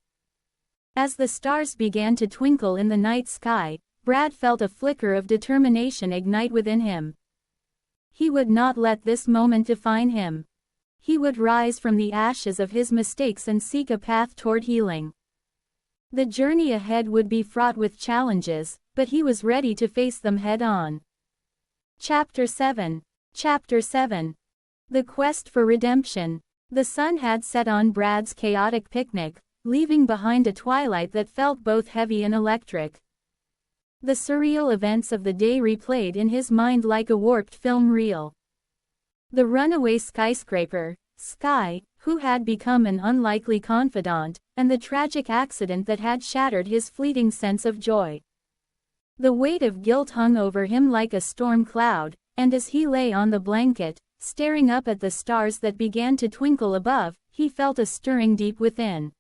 As the stars began to twinkle in the night sky, Brad felt a flicker of determination ignite within him. He would not let this moment define him. He would rise from the ashes of his mistakes and seek a path toward healing. The journey ahead would be fraught with challenges, but he was ready to face them head-on. Chapter 7. Chapter 7. The Quest for Redemption. The sun had set on Brad's chaotic picnic, leaving behind a twilight that felt both heavy and electric. The surreal events of the day replayed in his mind like a warped film reel. The runaway skyscraper, Sky, who had become an unlikely confidant, and the tragic accident that had shattered his fleeting sense of joy. The weight of guilt hung over him like a storm cloud, and as he lay on the blanket, staring up at the stars that began to twinkle above, he felt a stirring deep within.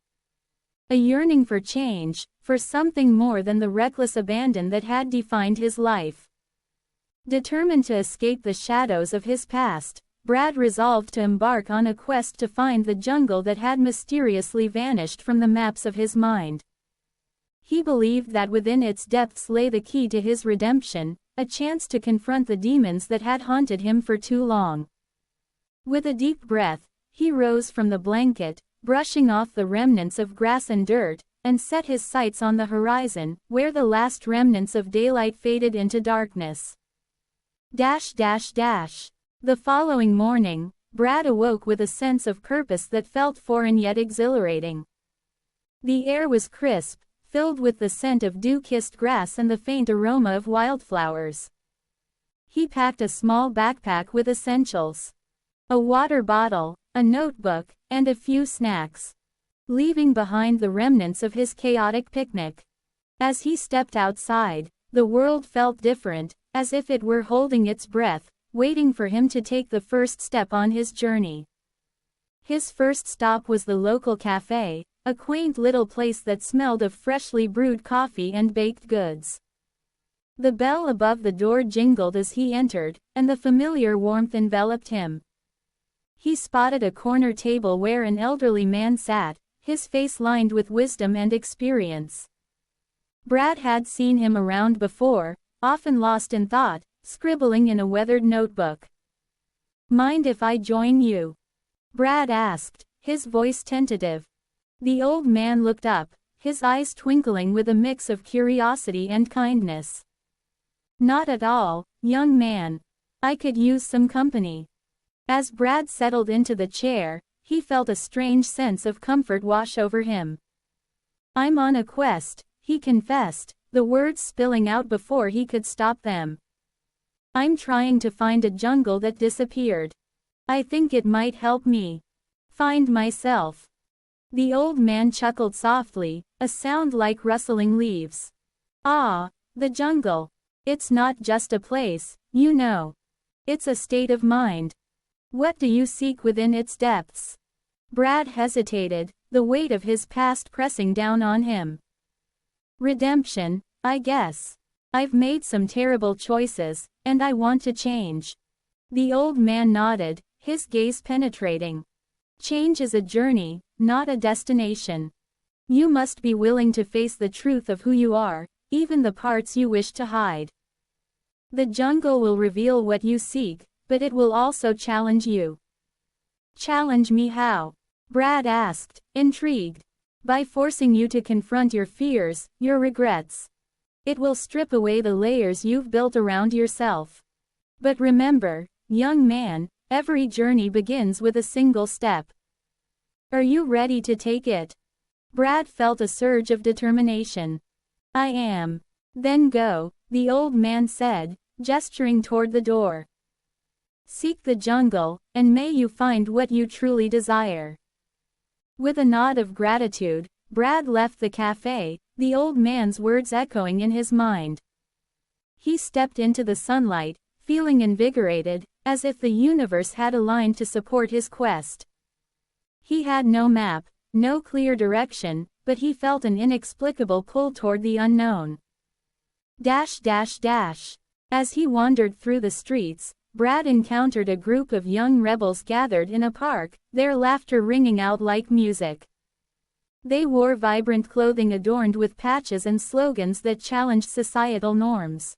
A yearning for change, for something more than the reckless abandon that had defined his life. Determined to escape the shadows of his past, Brad resolved to embark on a quest to find the jungle that had mysteriously vanished from the maps of his mind. He believed that within its depths lay the key to his redemption, a chance to confront the demons that had haunted him for too long. With a deep breath, he rose from the blanket, brushing off the remnants of grass and dirt, and set his sights on the horizon, where the last remnants of daylight faded into darkness. The following morning, Brad awoke with a sense of purpose that felt foreign yet exhilarating. The air was crisp, filled with the scent of dew-kissed grass and the faint aroma of wildflowers. He packed a small backpack with essentials: a water bottle, a notebook, and a few snacks, leaving behind the remnants of his chaotic picnic. As he stepped outside, the world felt different, as if it were holding its breath, waiting for him to take the first step on his journey. His first stop was the local cafe, a quaint little place that smelled of freshly brewed coffee and baked goods. The bell above the door jingled as he entered, and the familiar warmth enveloped him. He spotted a corner table where an elderly man sat, his face lined with wisdom and experience. Brad had seen him around before, often lost in thought, scribbling in a weathered notebook. "Mind if I join you?" Brad asked, his voice tentative. The old man looked up, his eyes twinkling with a mix of curiosity and kindness. "Not at all, young man. I could use some company." As Brad settled into the chair, he felt a strange sense of comfort wash over him. "I'm on a quest," he confessed, the words spilling out before he could stop them. "I'm trying to find a jungle that disappeared. I think it might help me find myself." The old man chuckled softly, a sound like rustling leaves. "Ah, the jungle. It's not just a place, you know. It's a state of mind. What do you seek within its depths?" Brad hesitated, the weight of his past pressing down on him. "Redemption, I guess. I've made some terrible choices, and I want to change." The old man nodded, his gaze penetrating. "Change is a journey, not a destination. You must be willing to face the truth of who you are, even the parts you wish to hide. The jungle will reveal what you seek, but it will also challenge you." "Challenge me how?" Brad asked, intrigued. "By forcing you to confront your fears, your regrets. It will strip away the layers you've built around yourself. But remember, young man, every journey begins with a single step. Are you ready to take it?" Brad felt a surge of determination. "I am." "Then go," the old man said, gesturing toward the door. "Seek the jungle, and may you find what you truly desire." With a nod of gratitude, Brad left the cafe, the old man's words echoing in his mind. He stepped into the sunlight, feeling invigorated, as if the universe had aligned to support his quest. He had no map, no clear direction, but he felt an inexplicable pull toward the unknown. As he wandered through the streets, Brad encountered a group of young rebels gathered in a park, their laughter ringing out like music. They wore vibrant clothing adorned with patches and slogans that challenged societal norms.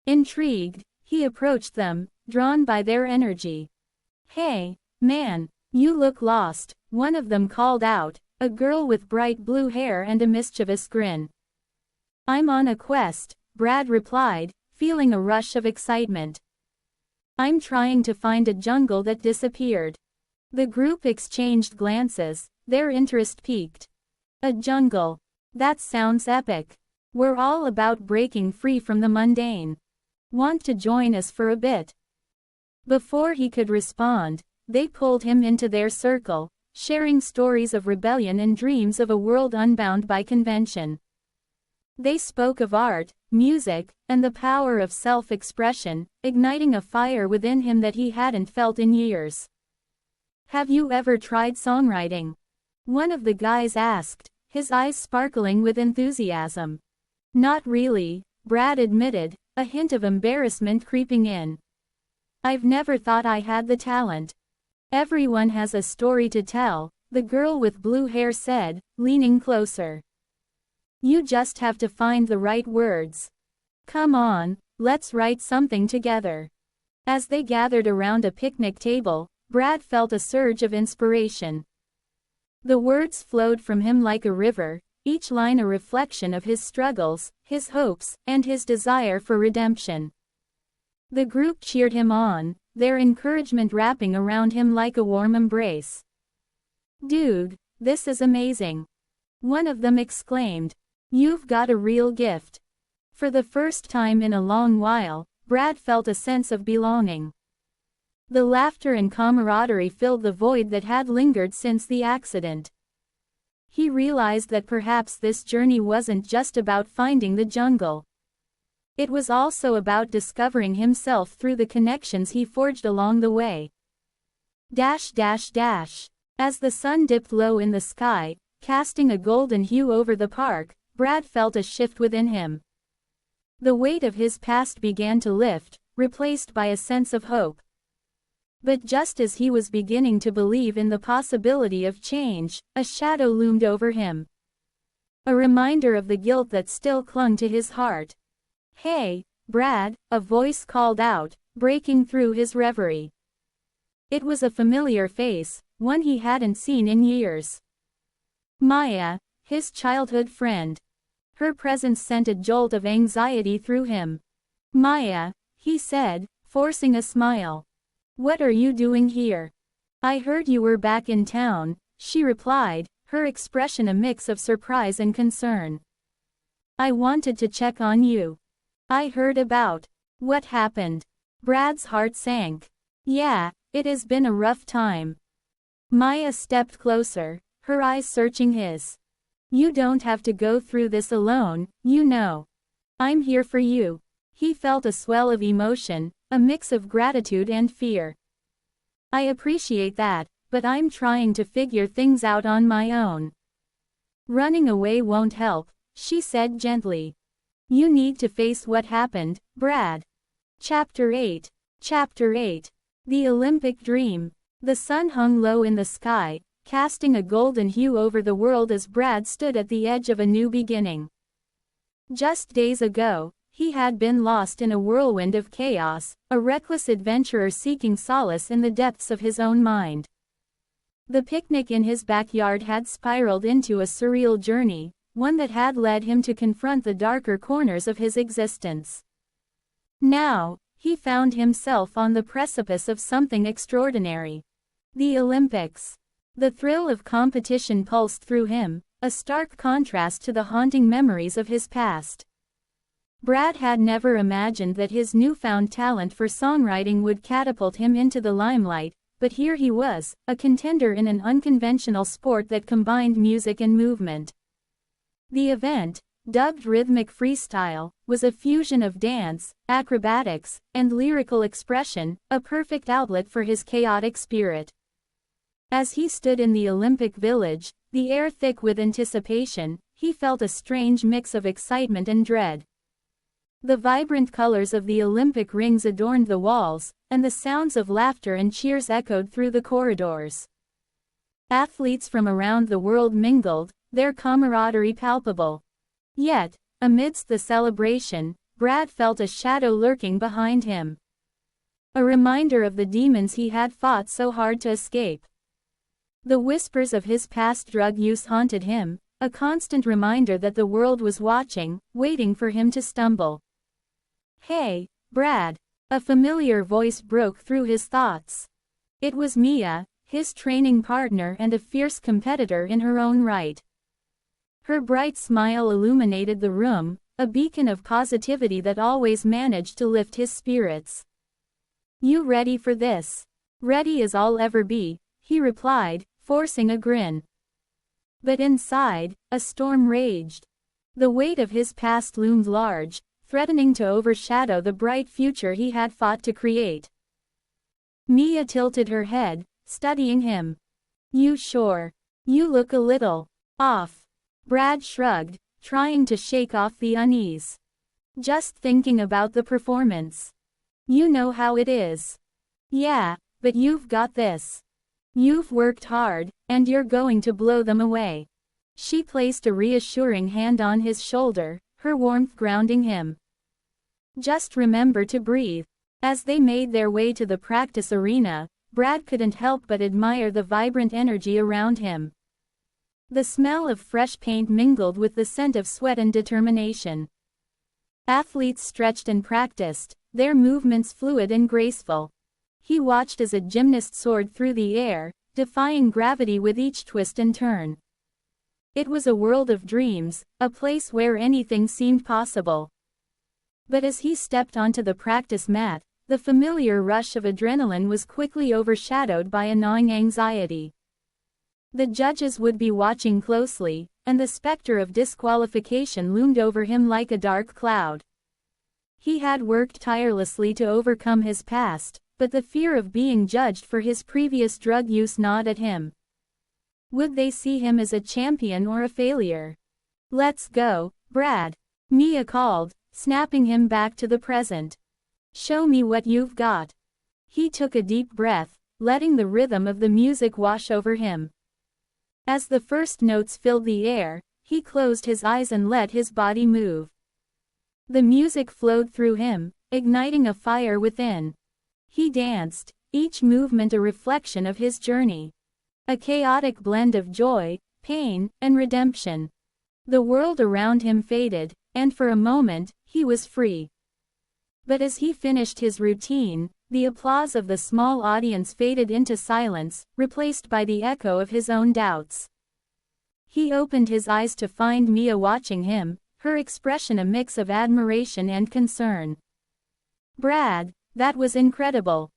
Intrigued, he approached them, drawn by their energy. "Hey, man, you look lost," one of them called out, a girl with bright blue hair and a mischievous grin. "I'm on a quest," Brad replied, feeling a rush of excitement. "I'm trying to find a jungle that disappeared." The group exchanged glances, their interest piqued. "A jungle. That sounds epic. We're all about breaking free from the mundane. Want to join us for a bit?" Before he could respond, they pulled him into their circle, sharing stories of rebellion and dreams of a world unbound by convention. They spoke of art, music, and the power of self-expression, igniting a fire within him that he hadn't felt in years. "Have you ever tried songwriting?" one of the guys asked, his eyes sparkling with enthusiasm. "Not really," Brad admitted, a hint of embarrassment creeping in. I've never thought I had the talent. Everyone has a story to tell, the girl with blue hair said, leaning closer. You just have to find the right words. Come on, let's write something together. As they gathered around a picnic table, Brad felt a surge of inspiration. The words flowed from him like a river, each line a reflection of his struggles, his hopes, and his desire for redemption. The group cheered him on, their encouragement wrapping around him like a warm embrace. Dude, this is amazing. One of them exclaimed. You've got a real gift. For the first time in a long while, Brad felt a sense of belonging. The laughter and camaraderie filled the void that had lingered since the accident. He realized that perhaps this journey wasn't just about finding the jungle. It was also about discovering himself through the connections he forged along the way. As the sun dipped low in the sky, casting a golden hue over the park, Brad felt a shift within him. The weight of his past began to lift, replaced by a sense of hope. But just as he was beginning to believe in the possibility of change, a shadow loomed over him. A reminder of the guilt that still clung to his heart. Hey, Brad, a voice called out, breaking through his reverie. It was a familiar face, one he hadn't seen in years. Maya, his childhood friend. Her presence sent a jolt of anxiety through him. Maya, he said, forcing a smile. What are you doing here? I heard you were back in town, she replied, her expression a mix of surprise and concern. I wanted to check on you. I heard about what happened. Brad's heart sank. Yeah, it has been a rough time. Maya stepped closer, her eyes searching his. You don't have to go through this alone, you know. I'm here for you. He felt a swell of emotion, a mix of gratitude and fear. I appreciate that, but I'm trying to figure things out on my own. Running away won't help, she said gently. You need to face what happened, Brad. Chapter 8. The Olympic Dream. The sun hung low in the sky, casting a golden hue over the world as Brad stood at the edge of a new beginning. Just days ago, he had been lost in a whirlwind of chaos, a reckless adventurer seeking solace in the depths of his own mind. The picnic in his backyard had spiraled into a surreal journey, one that had led him to confront the darker corners of his existence. Now, he found himself on the precipice of something extraordinary. The Olympics. The thrill of competition pulsed through him, a stark contrast to the haunting memories of his past. Brad had never imagined that his newfound talent for songwriting would catapult him into the limelight, but here he was, a contender in an unconventional sport that combined music and movement. The event, dubbed Rhythmic Freestyle, was a fusion of dance, acrobatics, and lyrical expression, a perfect outlet for his chaotic spirit. As he stood in the Olympic Village, the air thick with anticipation, he felt a strange mix of excitement and dread. The vibrant colors of the Olympic rings adorned the walls, and the sounds of laughter and cheers echoed through the corridors. Athletes from around the world mingled, their camaraderie palpable. Yet, amidst the celebration, Brad felt a shadow lurking behind him. A reminder of the demons he had fought so hard to escape. The whispers of his past drug use haunted him, a constant reminder that the world was watching, waiting for him to stumble. Hey, Brad! A familiar voice broke through his thoughts. It was Mia, his training partner and a fierce competitor in her own right. Her bright smile illuminated the room, a beacon of positivity that always managed to lift his spirits. You ready for this? Ready as I'll ever be, he replied, forcing a grin. But inside, a storm raged. The weight of his past loomed large, threatening to overshadow the bright future he had fought to create. Mia tilted her head, studying him. You sure? You look a little off. Brad shrugged, trying to shake off the unease. Just thinking about the performance. You know how it is. Yeah, but you've got this. You've worked hard, and you're going to blow them away. She placed a reassuring hand on his shoulder, her warmth grounding him. Just remember to breathe. As they made their way to the practice arena, Brad couldn't help but admire the vibrant energy around him. The smell of fresh paint mingled with the scent of sweat and determination. Athletes stretched and practiced, their movements fluid and graceful. He watched as a gymnast soared through the air, defying gravity with each twist and turn. It was a world of dreams, a place where anything seemed possible. But as he stepped onto the practice mat, the familiar rush of adrenaline was quickly overshadowed by a gnawing anxiety. The judges would be watching closely, and the specter of disqualification loomed over him like a dark cloud. He had worked tirelessly to overcome his past, but the fear of being judged for his previous drug use gnawed at him. Would they see him as a champion or a failure? "Let's go, Brad," Mia called, snapping him back to the present. "Show me what you've got." He took a deep breath, letting the rhythm of the music wash over him. As the first notes filled the air, he closed his eyes and let his body move. The music flowed through him, igniting a fire within. He danced, each movement a reflection of his journey. A chaotic blend of joy, pain, and redemption. The world around him faded, and for a moment, he was free. But as he finished his routine, the applause of the small audience faded into silence, replaced by the echo of his own doubts. He opened his eyes to find Mia watching him, her expression a mix of admiration and concern. "Brad, that was incredible,"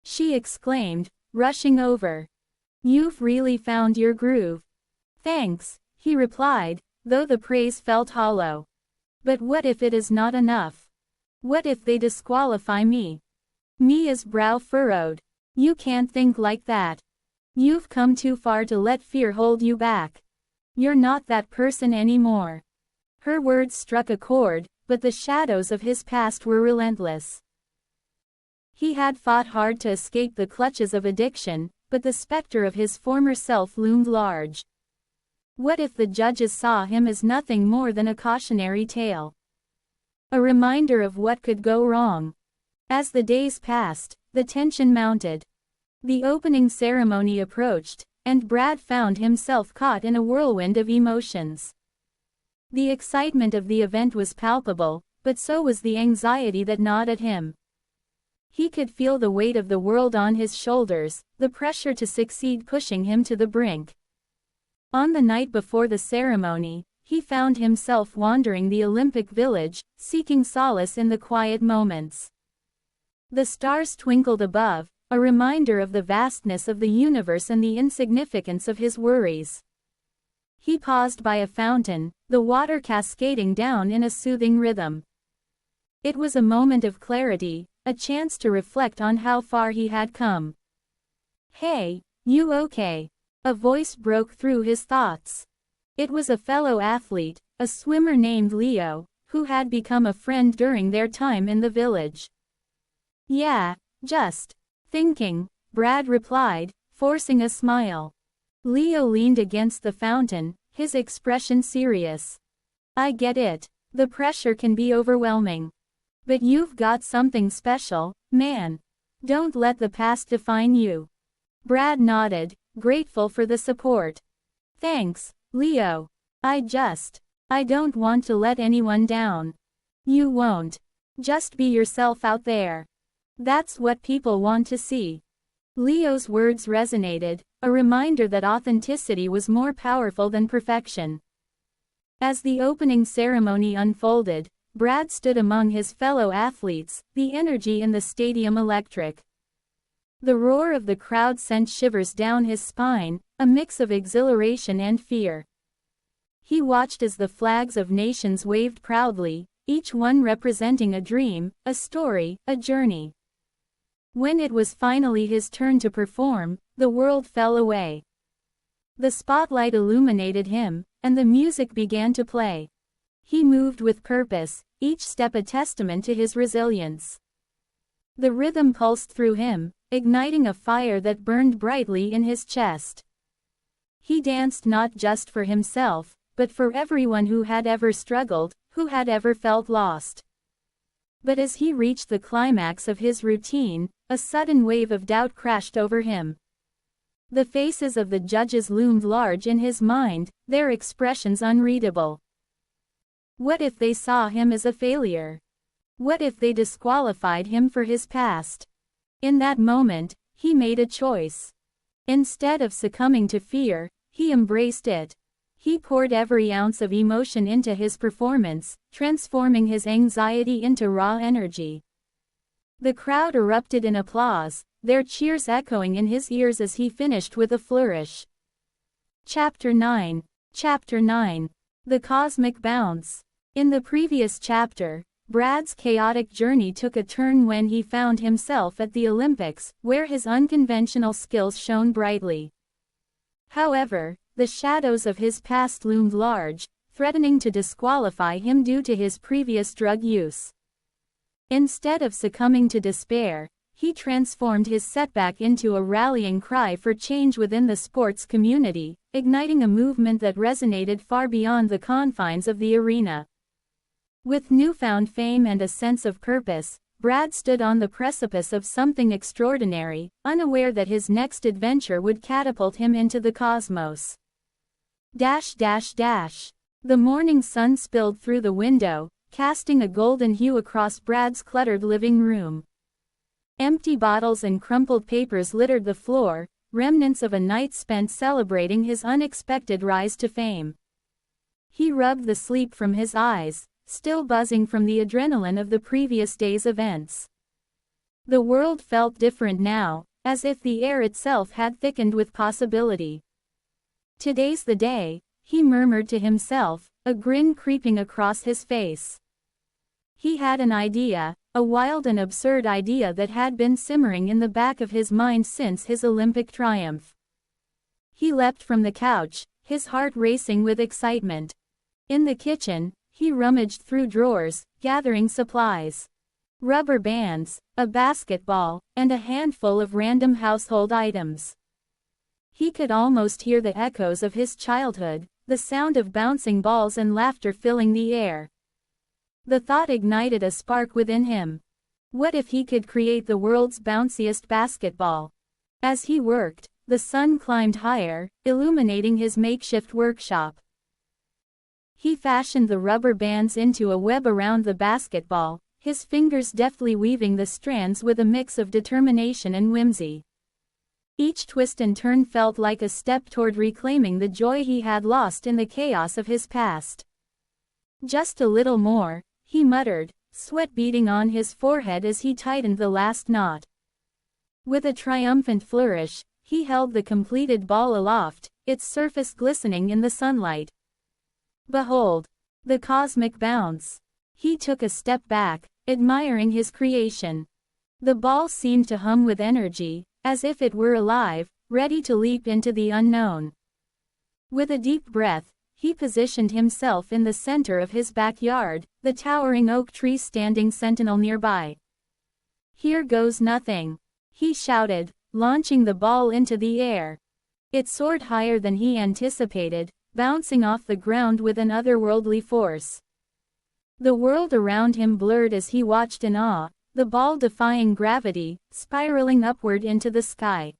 she exclaimed, rushing over. "You've really found your groove." "Thanks," he replied, though the praise felt hollow. "But what if it is not enough? What if they disqualify me?" Mia's brow furrowed. "You can't think like that. You've come too far to let fear hold you back. You're not that person anymore." Her words struck a chord, but the shadows of his past were relentless. He had fought hard to escape the clutches of addiction, but the specter of his former self loomed large. What if the judges saw him as nothing more than a cautionary tale? A reminder of what could go wrong. As the days passed, the tension mounted. The opening ceremony approached, and Brad found himself caught in a whirlwind of emotions. The excitement of the event was palpable, but so was the anxiety that gnawed at him. He could feel the weight of the world on his shoulders, the pressure to succeed pushing him to the brink. On the night before the ceremony, he found himself wandering the Olympic Village, seeking solace in the quiet moments. The stars twinkled above, a reminder of the vastness of the universe and the insignificance of his worries. He paused by a fountain, the water cascading down in a soothing rhythm. It was a moment of clarity, a chance to reflect on how far he had come. "Hey, you okay?" A voice broke through his thoughts. It was a fellow athlete, a swimmer named Leo, who had become a friend during their time in the village. "Yeah, just thinking," Brad replied, forcing a smile. Leo leaned against the fountain, his expression serious. "I get it. The pressure can be overwhelming. But you've got something special, man. Don't let the past define you." Brad nodded, grateful for the support. "Thanks, Leo. I don't want to let anyone down." "You won't. Just be yourself out there. That's what people want to see." Leo's words resonated, a reminder that authenticity was more powerful than perfection. As the opening ceremony unfolded, Brad stood among his fellow athletes, the energy in the stadium electric. The roar of the crowd sent shivers down his spine, a mix of exhilaration and fear. He watched as the flags of nations waved proudly, each one representing a dream, a story, a journey. When it was finally his turn to perform, the world fell away. The spotlight illuminated him, and the music began to play. He moved with purpose, each step a testament to his resilience. The rhythm pulsed through him, igniting a fire that burned brightly in his chest. He danced not just for himself, but for everyone who had ever struggled, who had ever felt lost. But as he reached the climax of his routine, a sudden wave of doubt crashed over him. The faces of the judges loomed large in his mind, their expressions unreadable. What if they saw him as a failure? What if they disqualified him for his past? In that moment, he made a choice. Instead of succumbing to fear, he embraced it. He poured every ounce of emotion into his performance, transforming his anxiety into raw energy. The crowd erupted in applause, their cheers echoing in his ears as he finished with a flourish. Chapter 9. Chapter 9. The Cosmic Bounce. In the previous chapter, Brad's chaotic journey took a turn when he found himself at the Olympics, where his unconventional skills shone brightly. However, the shadows of his past loomed large, threatening to disqualify him due to his previous drug use. Instead of succumbing to despair, he transformed his setback into a rallying cry for change within the sports community, igniting a movement that resonated far beyond the confines of the arena. With newfound fame and a sense of purpose, Brad stood on the precipice of something extraordinary, unaware that his next adventure would catapult him into the cosmos. The morning sun spilled through the window, casting a golden hue across Brad's cluttered living room. Empty bottles and crumpled papers littered the floor, remnants of a night spent celebrating his unexpected rise to fame. He rubbed the sleep from his eyes, still buzzing from the adrenaline of the previous day's events. The world felt different now, as if the air itself had thickened with possibility. "Today's the day," he murmured to himself, a grin creeping across his face. He had an idea, a wild and absurd idea that had been simmering in the back of his mind since his Olympic triumph. He leapt from the couch, his heart racing with excitement. In the kitchen, he rummaged through drawers, gathering supplies. Rubber bands, a basketball, and a handful of random household items. He could almost hear the echoes of his childhood, the sound of bouncing balls and laughter filling the air. The thought ignited a spark within him. What if he could create the world's bounciest basketball? As he worked, the sun climbed higher, illuminating his makeshift workshop. He fashioned the rubber bands into a web around the basketball, his fingers deftly weaving the strands with a mix of determination and whimsy. Each twist and turn felt like a step toward reclaiming the joy he had lost in the chaos of his past. "Just a little more," he muttered, sweat beading on his forehead as he tightened the last knot. With a triumphant flourish, he held the completed ball aloft, its surface glistening in the sunlight. Behold! The cosmic bounce! He took a step back, admiring his creation. The ball seemed to hum with energy, as if it were alive, ready to leap into the unknown. With a deep breath, he positioned himself in the center of his backyard, the towering oak tree standing sentinel nearby. "Here goes nothing," he shouted, launching the ball into the air. It soared higher than he anticipated, bouncing off the ground with an otherworldly force. The world around him blurred as he watched in awe, the ball defying gravity, spiraling upward into the sky.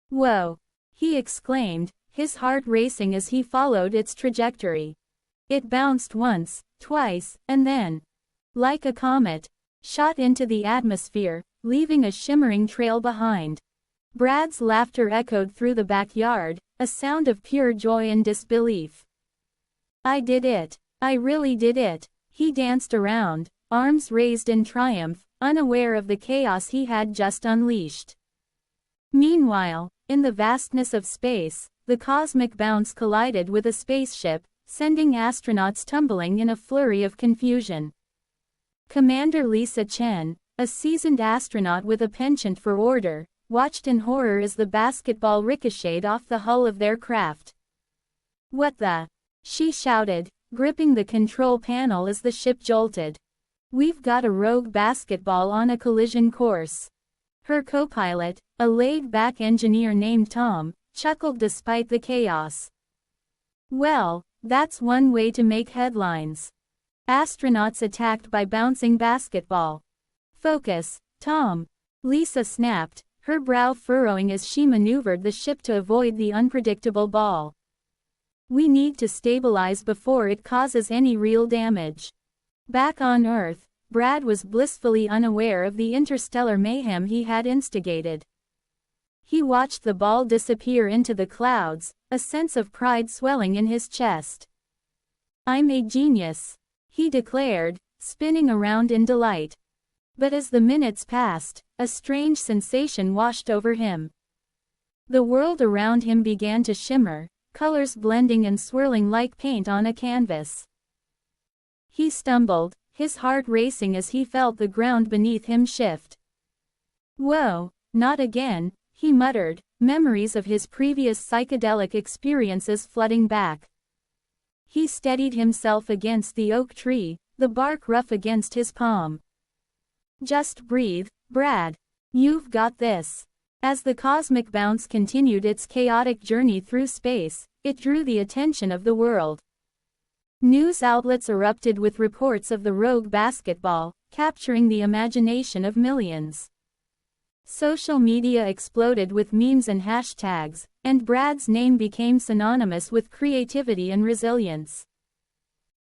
"Whoa!" he exclaimed, his heart racing as he followed its trajectory. It bounced once, twice, and then, like a comet, shot into the atmosphere, leaving a shimmering trail behind. Brad's laughter echoed through the backyard, a sound of pure joy and disbelief. "I did it! I really did it!" He danced around, arms raised in triumph, unaware of the chaos he had just unleashed. Meanwhile, in the vastness of space, the cosmic bounce collided with a spaceship, sending astronauts tumbling in a flurry of confusion. Commander Lisa Chen, a seasoned astronaut with a penchant for order, watched in horror as the basketball ricocheted off the hull of their craft. "What the?" she shouted, gripping the control panel as the ship jolted. "We've got a rogue basketball on a collision course." Her co-pilot, a laid-back engineer named Tom, chuckled despite the chaos. "Well, that's one way to make headlines. Astronauts attacked by bouncing basketball." "Focus, Tom," Lisa snapped, her brow furrowing as she maneuvered the ship to avoid the unpredictable ball. "We need to stabilize before it causes any real damage." Back on Earth, Brad was blissfully unaware of the interstellar mayhem he had instigated. He watched the ball disappear into the clouds, a sense of pride swelling in his chest. "I'm a genius," he declared, spinning around in delight. But as the minutes passed, a strange sensation washed over him. The world around him began to shimmer, colors blending and swirling like paint on a canvas. He stumbled, his heart racing as he felt the ground beneath him shift. "Whoa, not again," he muttered, memories of his previous psychedelic experiences flooding back. He steadied himself against the oak tree, the bark rough against his palm. "Just breathe, Brad. You've got this." As the cosmic bounce continued its chaotic journey through space, it drew the attention of the world. News outlets erupted with reports of the rogue basketball, capturing the imagination of millions. Social media exploded with memes and hashtags, and Brad's name became synonymous with creativity and resilience.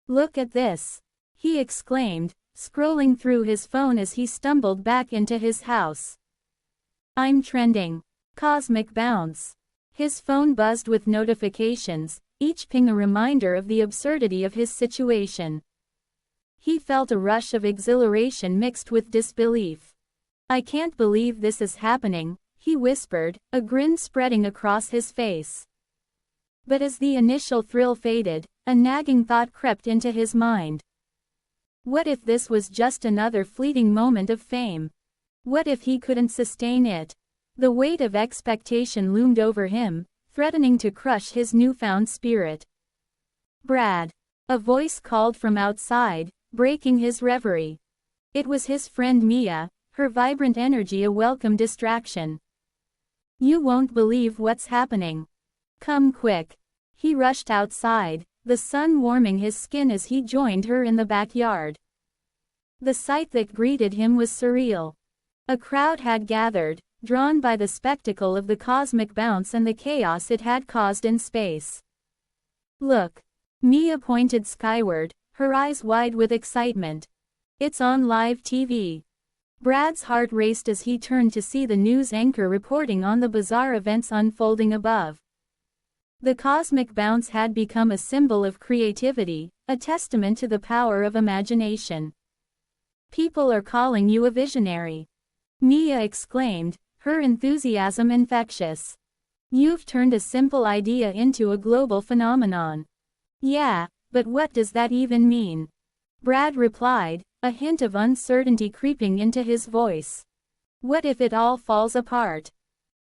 "Look at this," he exclaimed, scrolling through his phone as he stumbled back into his house. "I'm trending. Cosmic bounce." His phone buzzed with notifications, each ping a reminder of the absurdity of his situation. He felt a rush of exhilaration mixed with disbelief. "I can't believe this is happening," he whispered, a grin spreading across his face. But as the initial thrill faded, a nagging thought crept into his mind. What if this was just another fleeting moment of fame? What if he couldn't sustain it? The weight of expectation loomed over him, threatening to crush his newfound spirit. "Brad!" A voice called from outside, breaking his reverie. It was his friend Mia, her vibrant energy a welcome distraction. "You won't believe what's happening. Come quick." He rushed outside, the sun warming his skin as he joined her in the backyard. The sight that greeted him was surreal. A crowd had gathered, drawn by the spectacle of the cosmic bounce and the chaos it had caused in space. "Look." Mia pointed skyward, her eyes wide with excitement. "It's on live TV." Brad's heart raced as he turned to see the news anchor reporting on the bizarre events unfolding above. The cosmic bounce had become a symbol of creativity, a testament to the power of imagination. "People are calling you a visionary," Mia exclaimed, her enthusiasm infectious. "You've turned a simple idea into a global phenomenon." "Yeah, but what does that even mean?" Brad replied, a hint of uncertainty creeping into his voice. "What if it all falls apart?"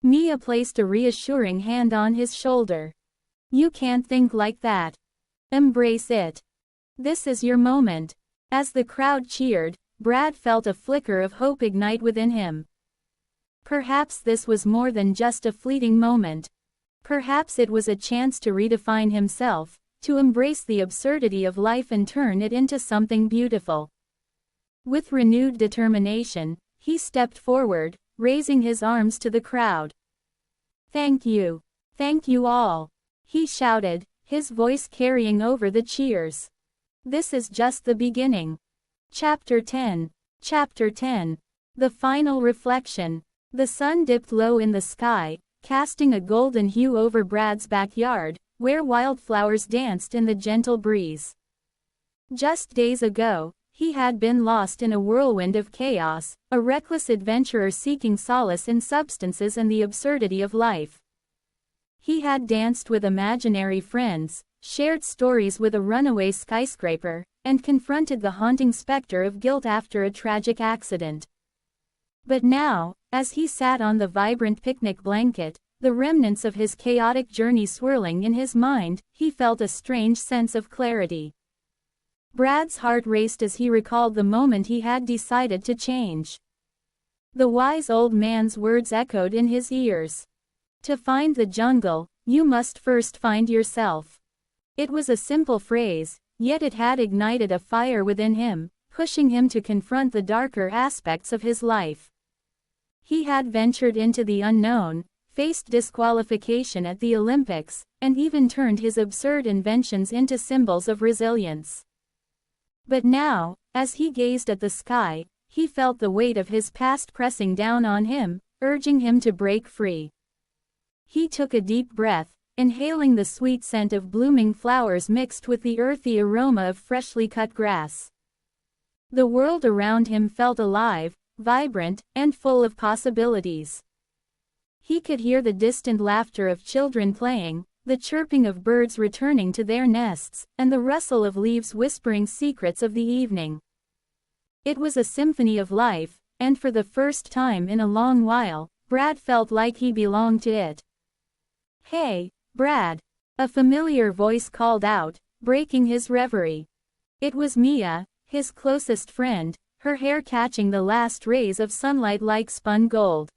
Mia placed a reassuring hand on his shoulder. "You can't think like that. Embrace it. This is your moment." As the crowd cheered, Brad felt a flicker of hope ignite within him. Perhaps this was more than just a fleeting moment. Perhaps it was a chance to redefine himself, to embrace the absurdity of life and turn it into something beautiful. With renewed determination, he stepped forward, raising his arms to the crowd. "Thank you. Thank you all," he shouted, his voice carrying over the cheers. "This is just the beginning." Chapter 10. Chapter 10. The Final Reflection. The sun dipped low in the sky, casting a golden hue over Brad's backyard, where wildflowers danced in the gentle breeze. Just days ago, he had been lost in a whirlwind of chaos, a reckless adventurer seeking solace in substances and the absurdity of life. He had danced with imaginary friends, shared stories with a runaway skyscraper, and confronted the haunting specter of guilt after a tragic accident. But now, as he sat on the vibrant picnic blanket, the remnants of his chaotic journey swirling in his mind, he felt a strange sense of clarity. Brad's heart raced as he recalled the moment he had decided to change. The wise old man's words echoed in his ears. To find the jungle, you must first find yourself. It was a simple phrase, yet it had ignited a fire within him, pushing him to confront the darker aspects of his life. He had ventured into the unknown, faced disqualification at the Olympics, and even turned his absurd inventions into symbols of resilience. But now, as he gazed at the sky, he felt the weight of his past pressing down on him, urging him to break free. He took a deep breath, inhaling the sweet scent of blooming flowers mixed with the earthy aroma of freshly cut grass. The world around him felt alive, vibrant, and full of possibilities. He could hear the distant laughter of children playing, the chirping of birds returning to their nests, and the rustle of leaves whispering secrets of the evening. It was a symphony of life, and for the first time in a long while, Brad felt like he belonged to it. "Hey, Brad!" A familiar voice called out, breaking his reverie. It was Mia, his closest friend, her hair catching the last rays of sunlight like spun gold.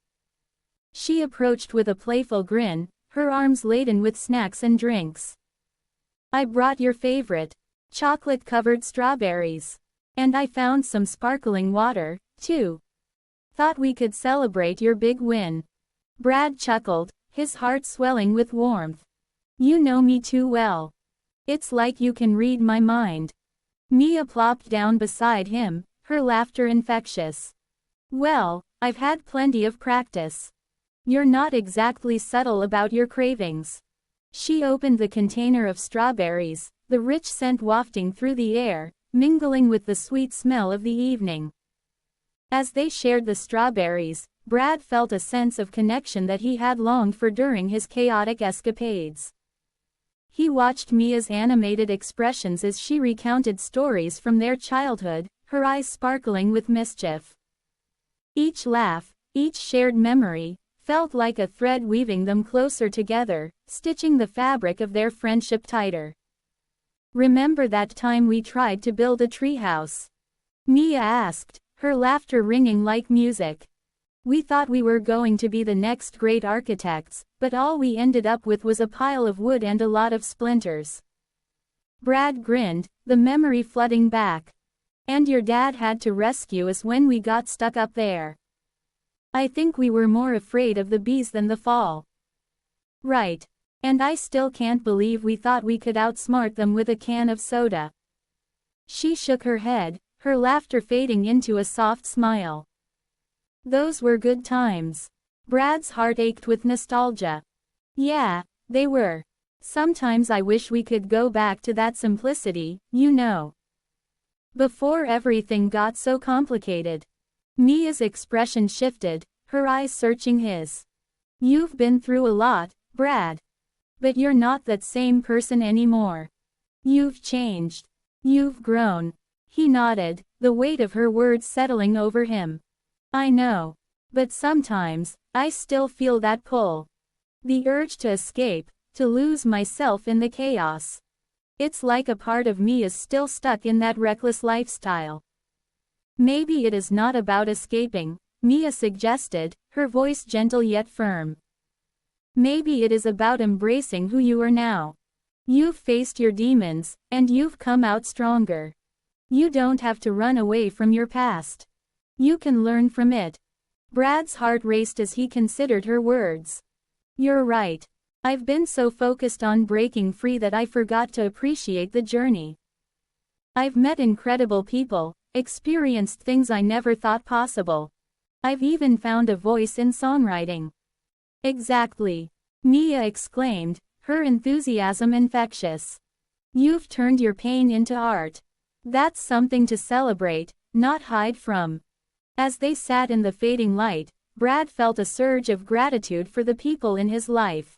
She approached with a playful grin, her arms laden with snacks and drinks. "I brought your favorite, chocolate-covered strawberries. And I found some sparkling water, too. Thought we could celebrate your big win." Brad chuckled, his heart swelling with warmth. "You know me too well. It's like you can read my mind." Mia plopped down beside him, her laughter infectious. "Well, I've had plenty of practice. You're not exactly subtle about your cravings." She opened the container of strawberries, the rich scent wafting through the air, mingling with the sweet smell of the evening. As they shared the strawberries, Brad felt a sense of connection that he had longed for during his chaotic escapades. He watched Mia's animated expressions as she recounted stories from their childhood, her eyes sparkling with mischief. Each laugh, each shared memory, felt like a thread weaving them closer together, stitching the fabric of their friendship tighter. "Remember that time we tried to build a treehouse?" Mia asked, her laughter ringing like music. "We thought we were going to be the next great architects, but all we ended up with was a pile of wood and a lot of splinters." Brad grinned, the memory flooding back. "And your dad had to rescue us when we got stuck up there. I think we were more afraid of the bees than the fall." "Right. And I still can't believe we thought we could outsmart them with a can of soda." She shook her head, her laughter fading into a soft smile. "Those were good times." Brad's heart ached with nostalgia. "Yeah, they were. Sometimes I wish we could go back to that simplicity, you know. Before everything got so complicated." Mia's expression shifted, her eyes searching his. "You've been through a lot, Brad. But you're not that same person anymore. You've changed. You've grown." He nodded, the weight of her words settling over him. "I know. But sometimes, I still feel that pull. The urge to escape, to lose myself in the chaos. It's like a part of me is still stuck in that reckless lifestyle." "Maybe it is not about escaping," Mia suggested, her voice gentle yet firm. "Maybe it is about embracing who you are now. You've faced your demons, and you've come out stronger. You don't have to run away from your past. You can learn from it." Brad's heart raced as he considered her words. "You're right. I've been so focused on breaking free that I forgot to appreciate the journey. I've met incredible people, experienced things I never thought possible. I've even found a voice in songwriting." "Exactly," Mia exclaimed, her enthusiasm infectious. "You've turned your pain into art. That's something to celebrate, not hide from." As they sat in the fading light, Brad felt a surge of gratitude for the people in his life.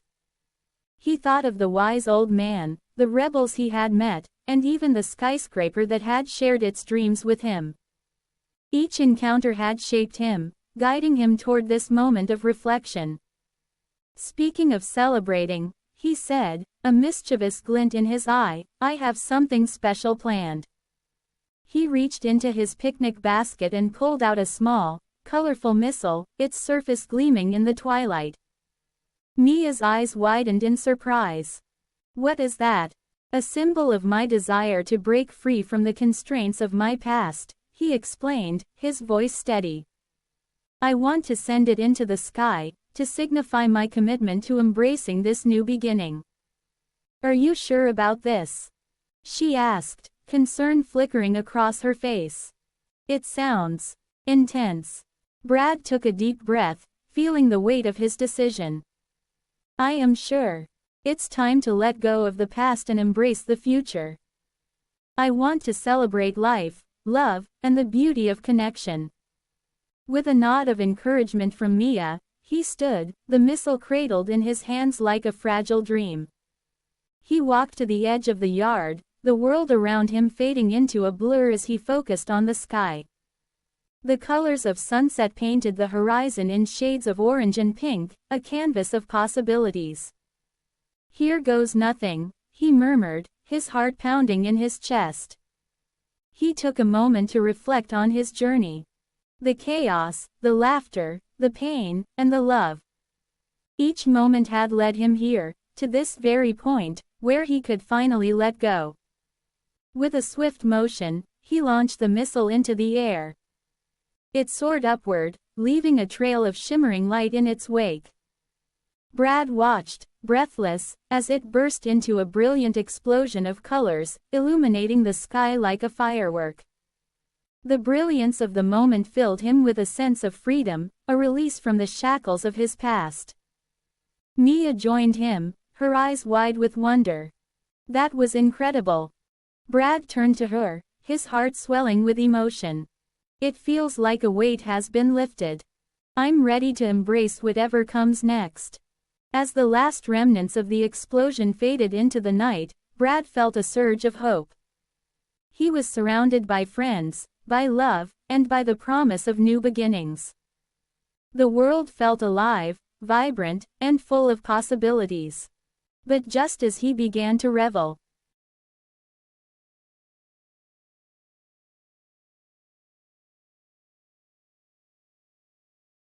He thought of the wise old man, the rebels he had met, and even the skyscraper that had shared its dreams with him. Each encounter had shaped him, guiding him toward this moment of reflection. "Speaking of celebrating," he said, a mischievous glint in his eye, "I have something special planned. He reached into his picnic basket and pulled out a small, colorful missile, its surface gleaming in the twilight. Mia's eyes widened in surprise. What is that? A symbol of my desire to break free from the constraints of my past, he explained, his voice steady. I want to send it into the sky, to signify my commitment to embracing this new beginning. Are you sure about this? She asked, concern flickering across her face. It sounds intense. Brad took a deep breath, feeling the weight of his decision. I am sure. It's time to let go of the past and embrace the future. I want to celebrate life, love, and the beauty of connection. With a nod of encouragement from Mia, he stood, the missile cradled in his hands like a fragile dream. He walked to the edge of the yard, the world around him fading into a blur as he focused on the sky. The colors of sunset painted the horizon in shades of orange and pink, a canvas of possibilities. Here goes nothing, he murmured, his heart pounding in his chest. He took a moment to reflect on his journey. The chaos, the laughter, the pain, and the love. Each moment had led him here, to this very point, where he could finally let go. With a swift motion, he launched the missile into the air. It soared upward, leaving a trail of shimmering light in its wake. Brad watched, breathless, as it burst into a brilliant explosion of colors, illuminating the sky like a firework. The brilliance of the moment filled him with a sense of freedom, a release from the shackles of his past. Mia joined him, her eyes wide with wonder. That was incredible. Brad turned to her, his heart swelling with emotion. It feels like a weight has been lifted. I'm ready to embrace whatever comes next. As the last remnants of the explosion faded into the night, Brad felt a surge of hope. He was surrounded by friends, by love, and by the promise of new beginnings. The world felt alive, vibrant, and full of possibilities. But just as he began to revel,